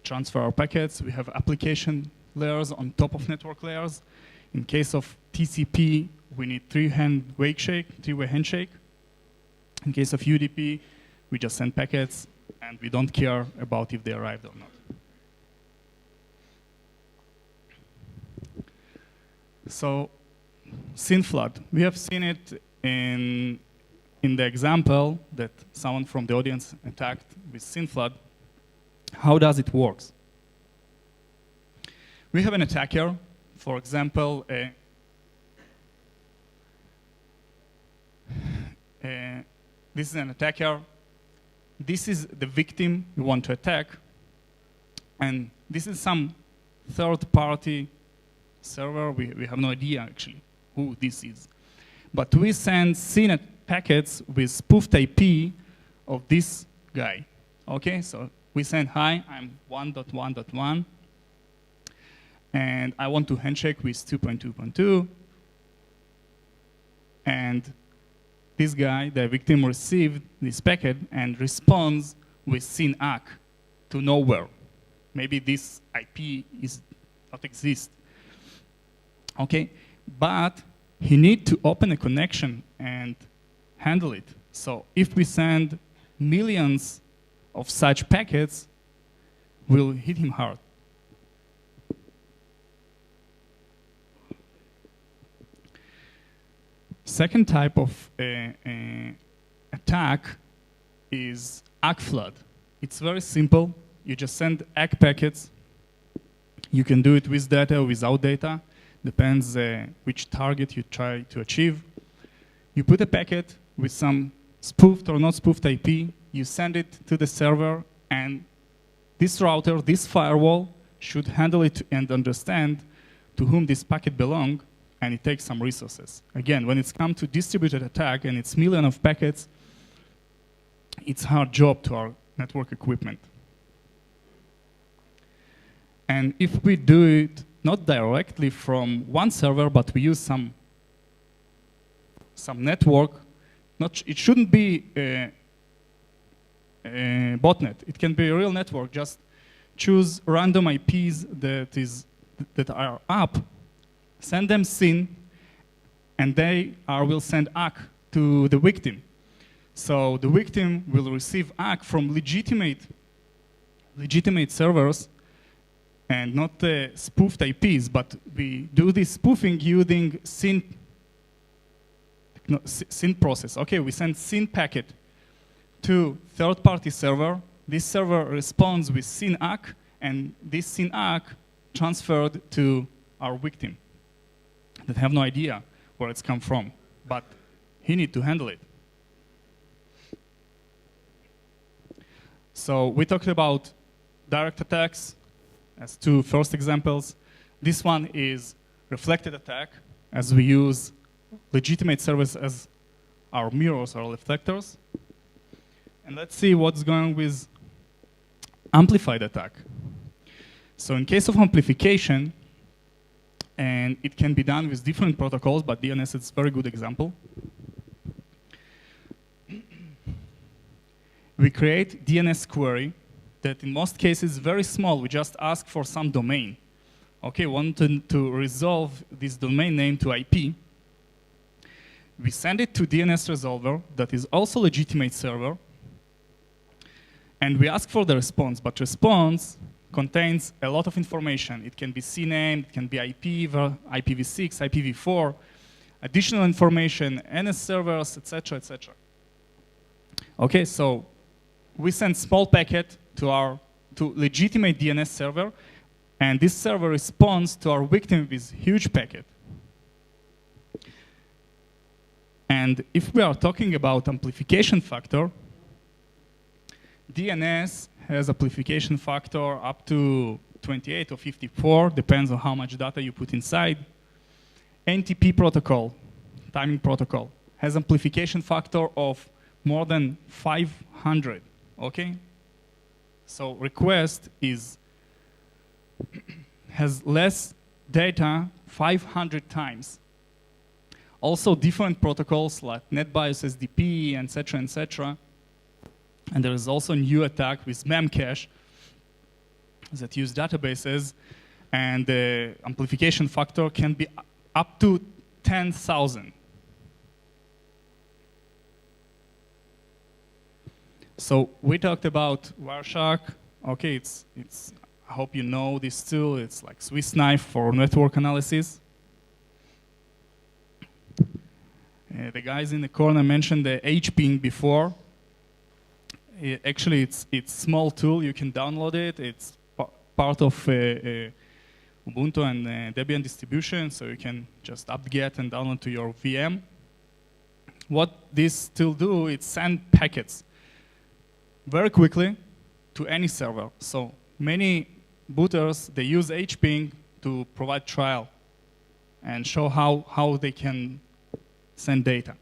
transfer our packets. We have application layers on top of network layers. In case of TCP, we need three-way handshake. In case of UDP, we just send packets, and we don't care about if they arrived or not. So, SYN flood. We have seen it in the example that someone from the audience attacked with SYN flood. How does it work? We have an attacker. For example, this is an attacker. This is the victim you want to attack. And this is some third-party server. We have no idea, actually, who this is. But we send SYN packets with spoofed IP of this guy. Okay, so we send, hi, I'm 1.1.1. And I want to handshake with 2.2.2. And this guy, the victim, received this packet and responds with SYN ACK to nowhere. Maybe this IP is not exist. Okay, but he need to open a connection and handle it. So if we send millions of such packets, we'll hit him hard. Second type of attack is ACK flood. It's very simple. You just send ACK packets. You can do it with data or without data. Depends which target you try to achieve. You put a packet with some spoofed or not spoofed IP. You send it to the server, and this router, this firewall, should handle it and understand to whom this packet belongs, and it takes some resources. Again, when it's come to distributed attack and it's millions of packets, it's hard job to our network equipment. And if we do it not directly from one server, but we use some network, it shouldn't be a botnet. It can be a real network. Just choose random IPs that are up, send them SYN, and they will send ACK to the victim. So the victim will receive ACK from legitimate servers and not spoofed IPs, but we do this spoofing using SYN process. Okay, we send SYN packet to third-party server. This server responds with SYN ACK, and this SYN ACK transferred to our victim that have no idea where it's come from, but he need to handle it. So we talked about direct attacks as two first examples. This one is reflected attack, as we use legitimate servers as our mirrors or reflectors. And let's see what's going with amplified attack. So in case of amplification, and it can be done with different protocols, but DNS is a very good example. We create DNS query that in most cases is very small. We just ask for some domain. Okay, want to resolve this domain name to IP. We send it to DNS resolver that is also legitimate server. And we ask for the response, but response contains a lot of information. It can be CNAME, it can be IP, IPv6, IPv4, additional information, NS servers, etc., etc. Okay, so we send small packet to legitimate DNS server, and this server responds to our victim with huge packet. And if we are talking about amplification factor, DNS has amplification factor up to 28 or 54, depends on how much data you put inside. NTP protocol, timing protocol, has amplification factor of more than 500, okay? So request has less data 500 times. Also different protocols like NetBIOS SDP, etc., etc. And there is also a new attack with Memcache that use databases, and the amplification factor can be up to 10,000. So we talked about Wireshark. Okay, I hope you know this tool. It's like Swiss knife for network analysis. The guys in the corner mentioned the HPing before. Actually, it's a small tool. You can download it. It's part of Ubuntu and Debian distribution, so you can just apt-get and download to your VM. What this tool do, it send packets very quickly to any server. So many booters, they use HPing to provide trial and show how they can send data.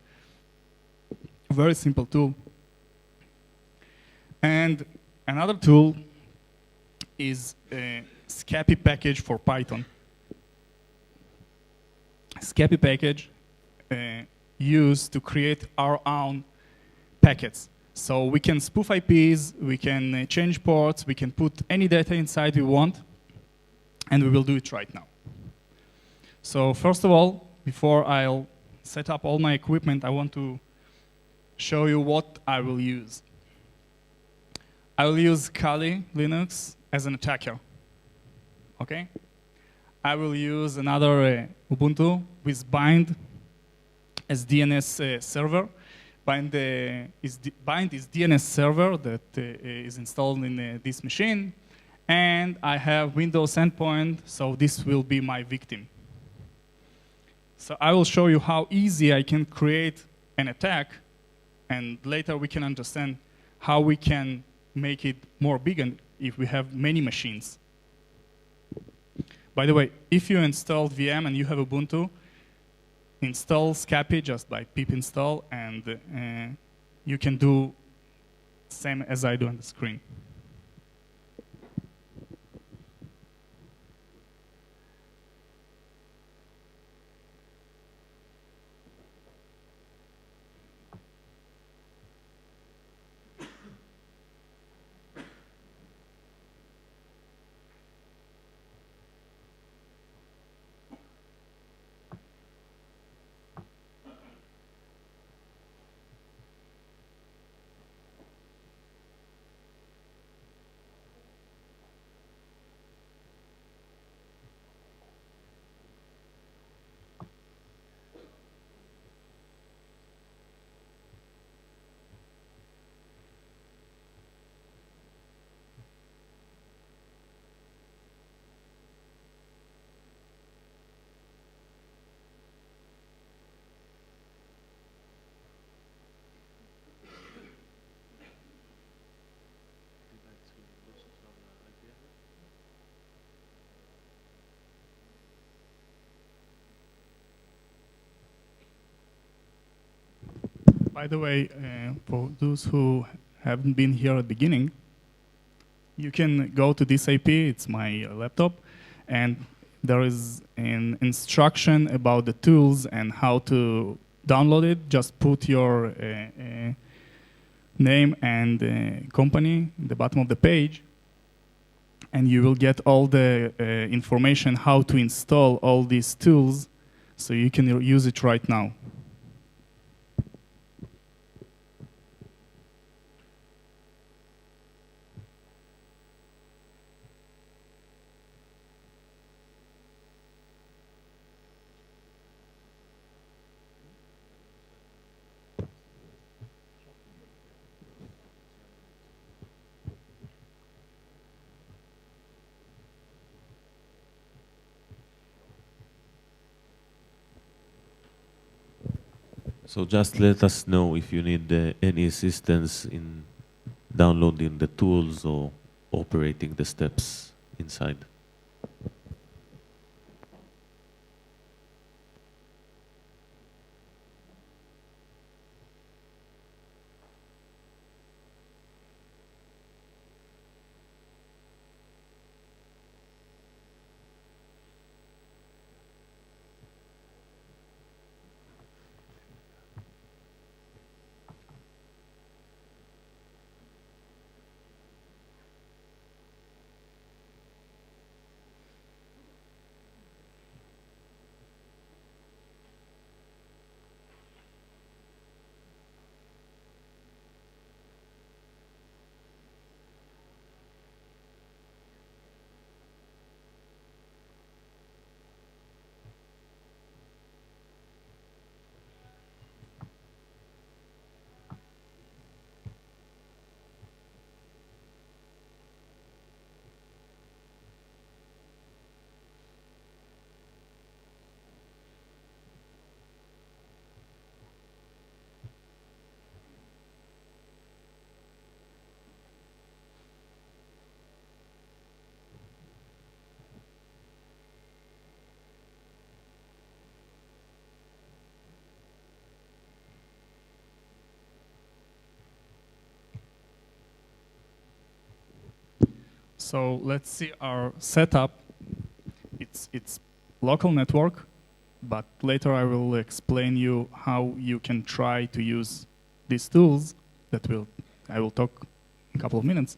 Very simple tool. And another tool is a Scapy package for Python. Scapy package used to create our own packets. So we can spoof IPs, we can change ports, we can put any data inside we want, and we will do it right now. So first of all, before I'll set up all my equipment, I want to show you what I will use. I will use Kali Linux as an attacker, okay? I will use another Ubuntu with Bind as DNS server. Bind is DNS server that is installed in this machine, and I have Windows endpoint, so this will be my victim. So I will show you how easy I can create an attack, and later we can understand how we can make it more big if we have many machines. By the way, if you installed VM and you have Ubuntu, install Scapy just by pip install, and you can do same as I do on the screen. By the way, for those who haven't been here at the beginning, you can go to this IP, it's my laptop, and there is an instruction about the tools and how to download it. Just put your name and company in the bottom of the page, and you will get all the information how to install all these tools so you can use it right now. So just let us know if you need any assistance in downloading the tools or operating the steps inside. So let's see our setup. It's local network, but later I will explain you how you can try to use these tools that I will talk in a couple of minutes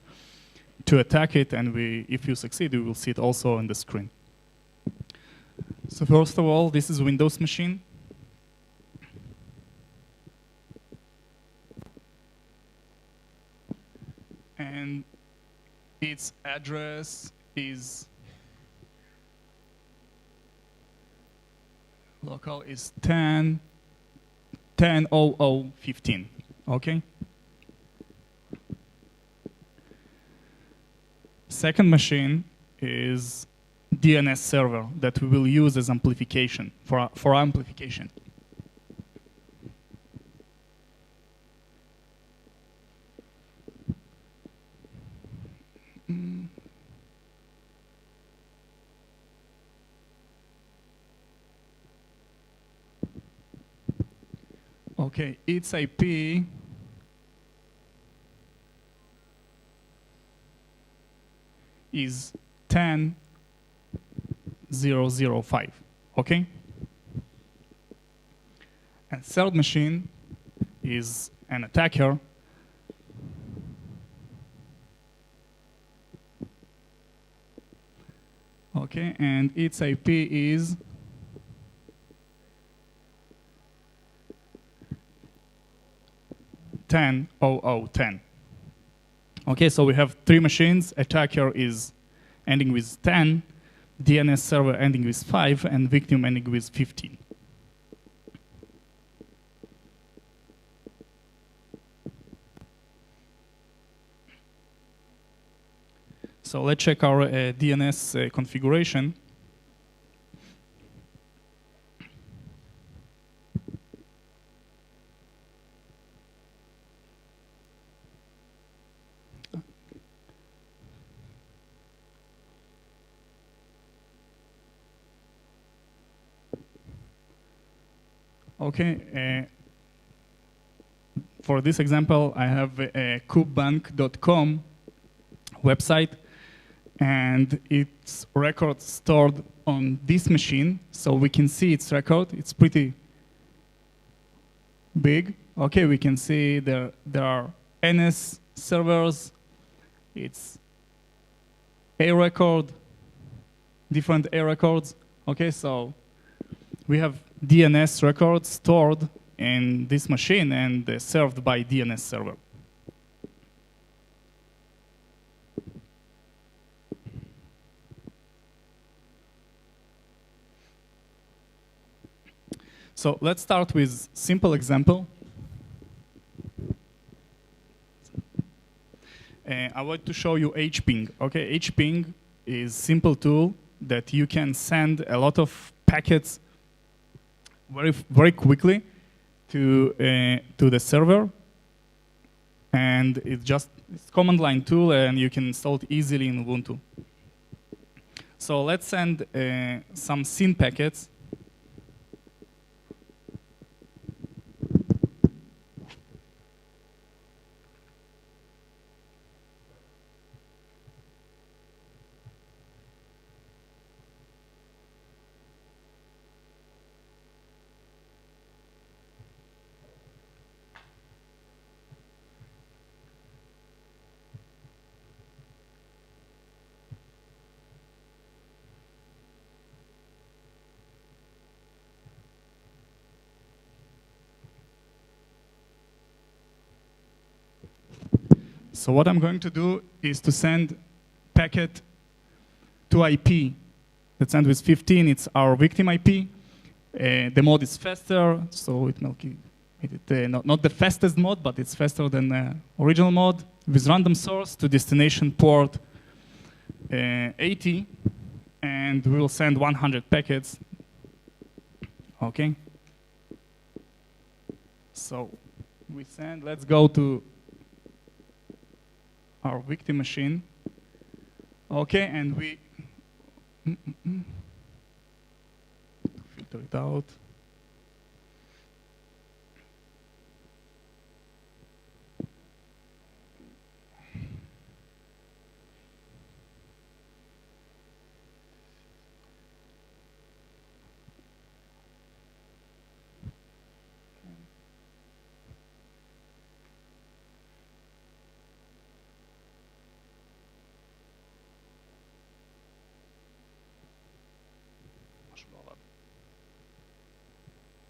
to attack it, and if you succeed, we will see it also on the screen. So first of all, this is Windows machine. And its address is local is 10.00.15, okay? Second machine is DNS server that we will use as amplification, for amplification. Okay, its IP is 10,005, okay? And third machine is an attacker. Okay, and its IP is 10,010. Okay, so we have three machines. Attacker is ending with 10, DNS server ending with 5, and victim ending with 15. So let's check our DNS configuration. Okay, for this example, I have a kubebank.com website, and its record stored on this machine, so we can see its record. It's pretty big. Okay, we can see there are NS servers, it's A record, different A records. Okay, so we have DNS records stored in this machine and served by DNS server. So let's start with simple example. I want to show you hping. Okay, hping is simple tool that you can send a lot of packets very quickly to the server, and it's command line tool, and you can install it easily in Ubuntu. So let's send some SYN packets. So what I'm going to do is to send packet to IP that's end with 15. It's our victim IP. The mode is faster, so it will keep it not the fastest mode, but it's faster than the original mode, with random source to destination port 80, and we will send 100 packets. Okay. So we send. Let's go to our victim machine. Okay, and we filter it out.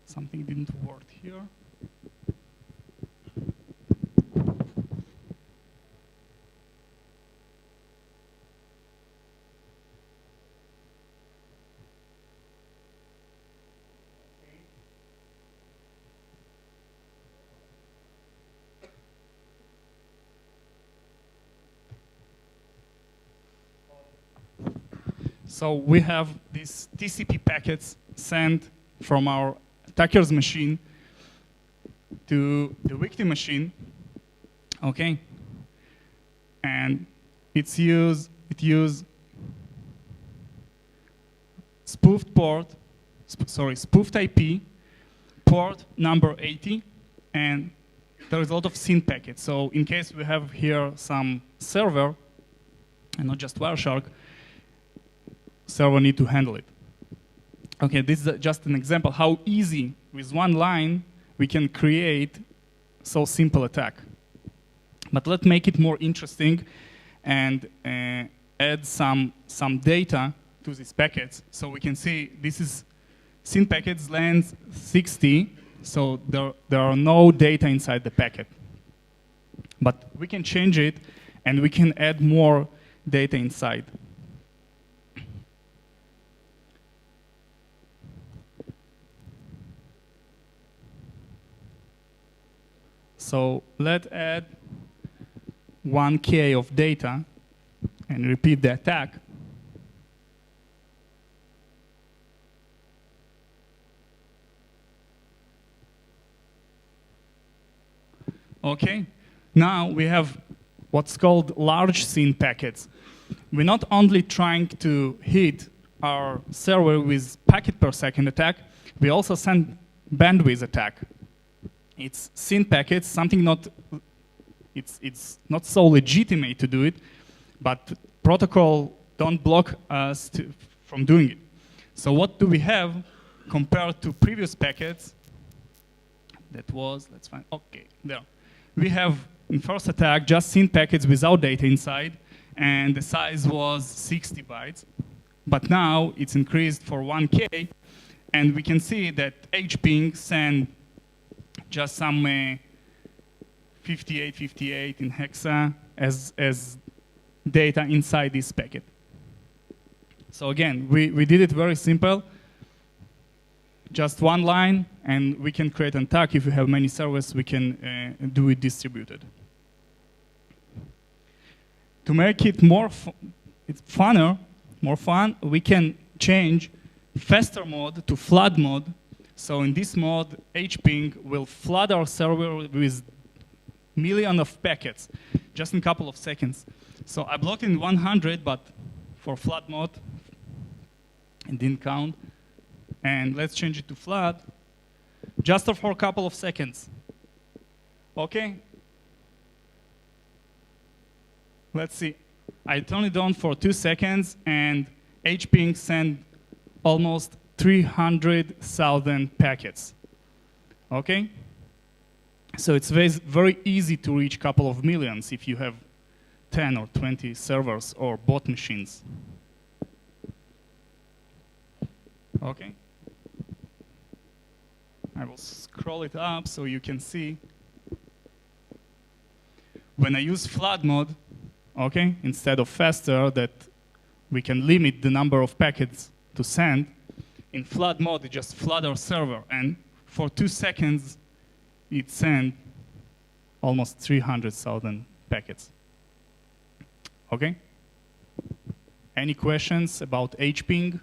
Something didn't work here. So we have these TCP packets sent from our attacker's machine to the victim machine, okay? And it use spoofed spoofed IP, port number 80, and there is a lot of SYN packets. So in case we have here some server, and not just Wireshark, server need to handle it. Okay, this is just an example how easy, with one line, we can create so simple attack. But let's make it more interesting and add some data to these packets. So we can see this is SYN packets length 60, so there are no data inside the packet. But we can change it and we can add more data inside. So let's add 1K of data and repeat the attack. Okay, now we have what's called large SYN packets. We're not only trying to hit our server with packet per second attack, we also send bandwidth attack. It's SYN packets, something it's not so legitimate to do it, but protocol don't block us from doing it. So what do we have compared to previous packets? That was, let's find, okay, there. We have in first attack just SYN packets without data inside, and the size was 60 bytes. But now it's increased for 1K, and we can see that hping send just some 5858 in hexa as data inside this packet. So again, we did it very simple. Just one line, and we can create an attack. If we have many servers, we can do it distributed. To make it more fun, we can change faster mode to flood mode. So in this mode, hping will flood our server with millions of packets, just in a couple of seconds. So I blocked in 100, but for flood mode, it didn't count. And let's change it to flood, just for a couple of seconds. Okay? Let's see. I turn it on for 2 seconds, and hping sent almost 300,000 packets. Okay? So it's very easy to reach a couple of millions if you have 10 or 20 servers or bot machines. Okay? I will scroll it up so you can see. When I use flood mode, okay, instead of faster, that we can limit the number of packets to send, in flood mode, it just flood our server, and for 2 seconds, it sent almost 300,000 packets. Okay? Any questions about hping?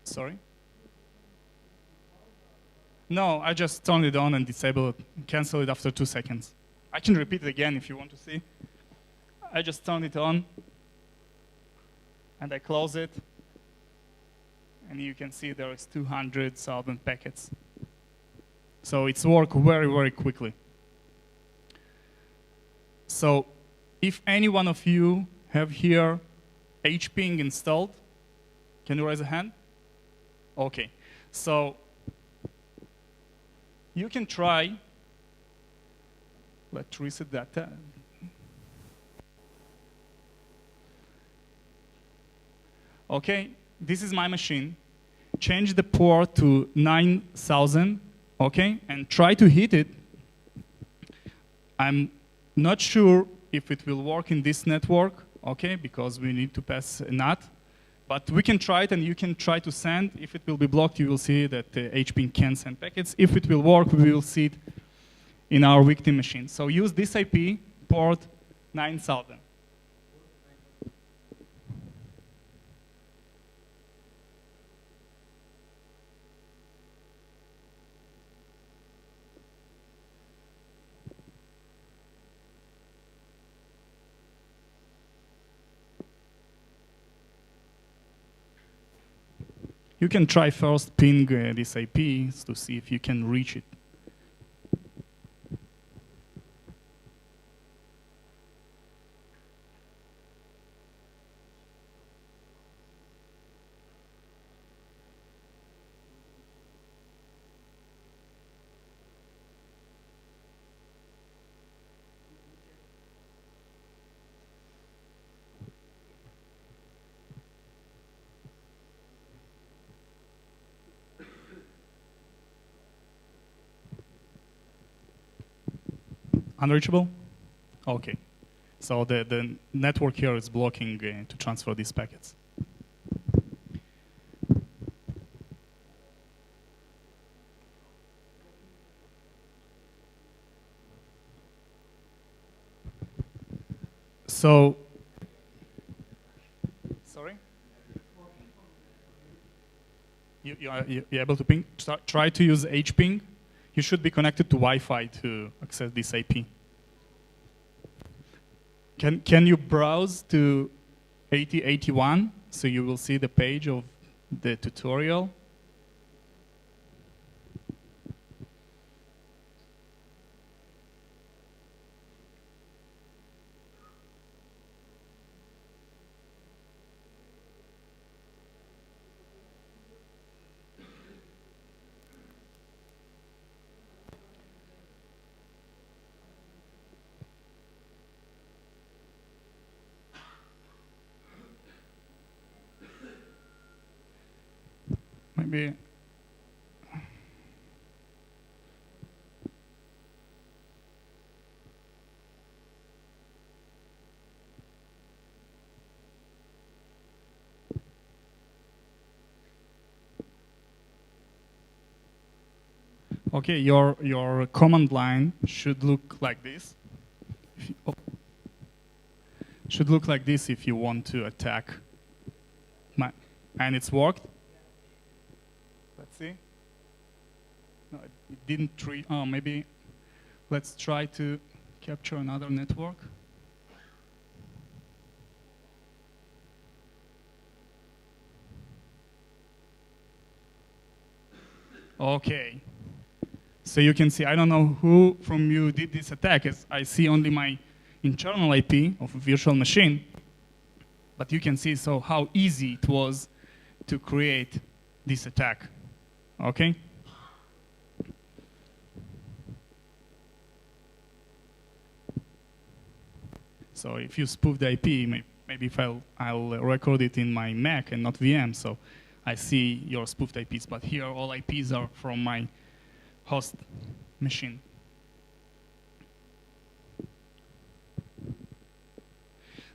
Sorry? No, I just turned it on and disabled it, cancel it after 2 seconds. I can repeat it again if you want to see. I just turned it on, and I close it, and you can see there is 200,000 packets. So it's worked very, very quickly. So if any one of you have here hping installed, can you raise a hand? Okay, so you can try, let's reset that. Okay, this is my machine. Change the port to 9000, okay, and try to hit it. I'm not sure if it will work in this network, okay, because we need to pass a NAT. But we can try it, and you can try to send. If it will be blocked, you will see that hping can send packets. If it will work, we will see it in our victim machine. So use this IP, port 9000. You can try first ping this IP to see if you can reach it. Unreachable? Okay. So the network here is blocking to transfer these packets. So, sorry? You're able to ping? Try to use HPing. You should be connected to Wi-Fi to access this IP. Can you browse to 8081 so you will see the page of the tutorial? Maybe. Okay, your command line should look like this. Should look like this if you want to attack. And it's worked. Let's see. No, it didn't treat. Oh, maybe let's try to capture another network. Okay. So you can see, I don't know who from you did this attack. I see only my internal IP of a virtual machine. But you can see so how easy it was to create this attack. Okay? So if you spoof the IP, maybe if I'll record it in my Mac and not VM, so I see your spoofed IPs. But here all IPs are from my host machine.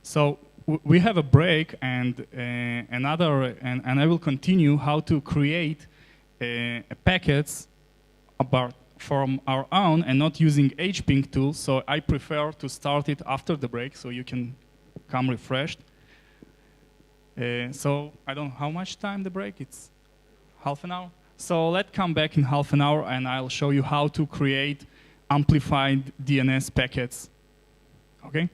So we have a break and and I will continue how to create packets from our own and not using HPing tools. So I prefer to start it after the break so you can come refreshed. So I don't know how much time the break, it's half an hour. So let's come back in half an hour and I'll show you how to create amplified DNS packets. Okay?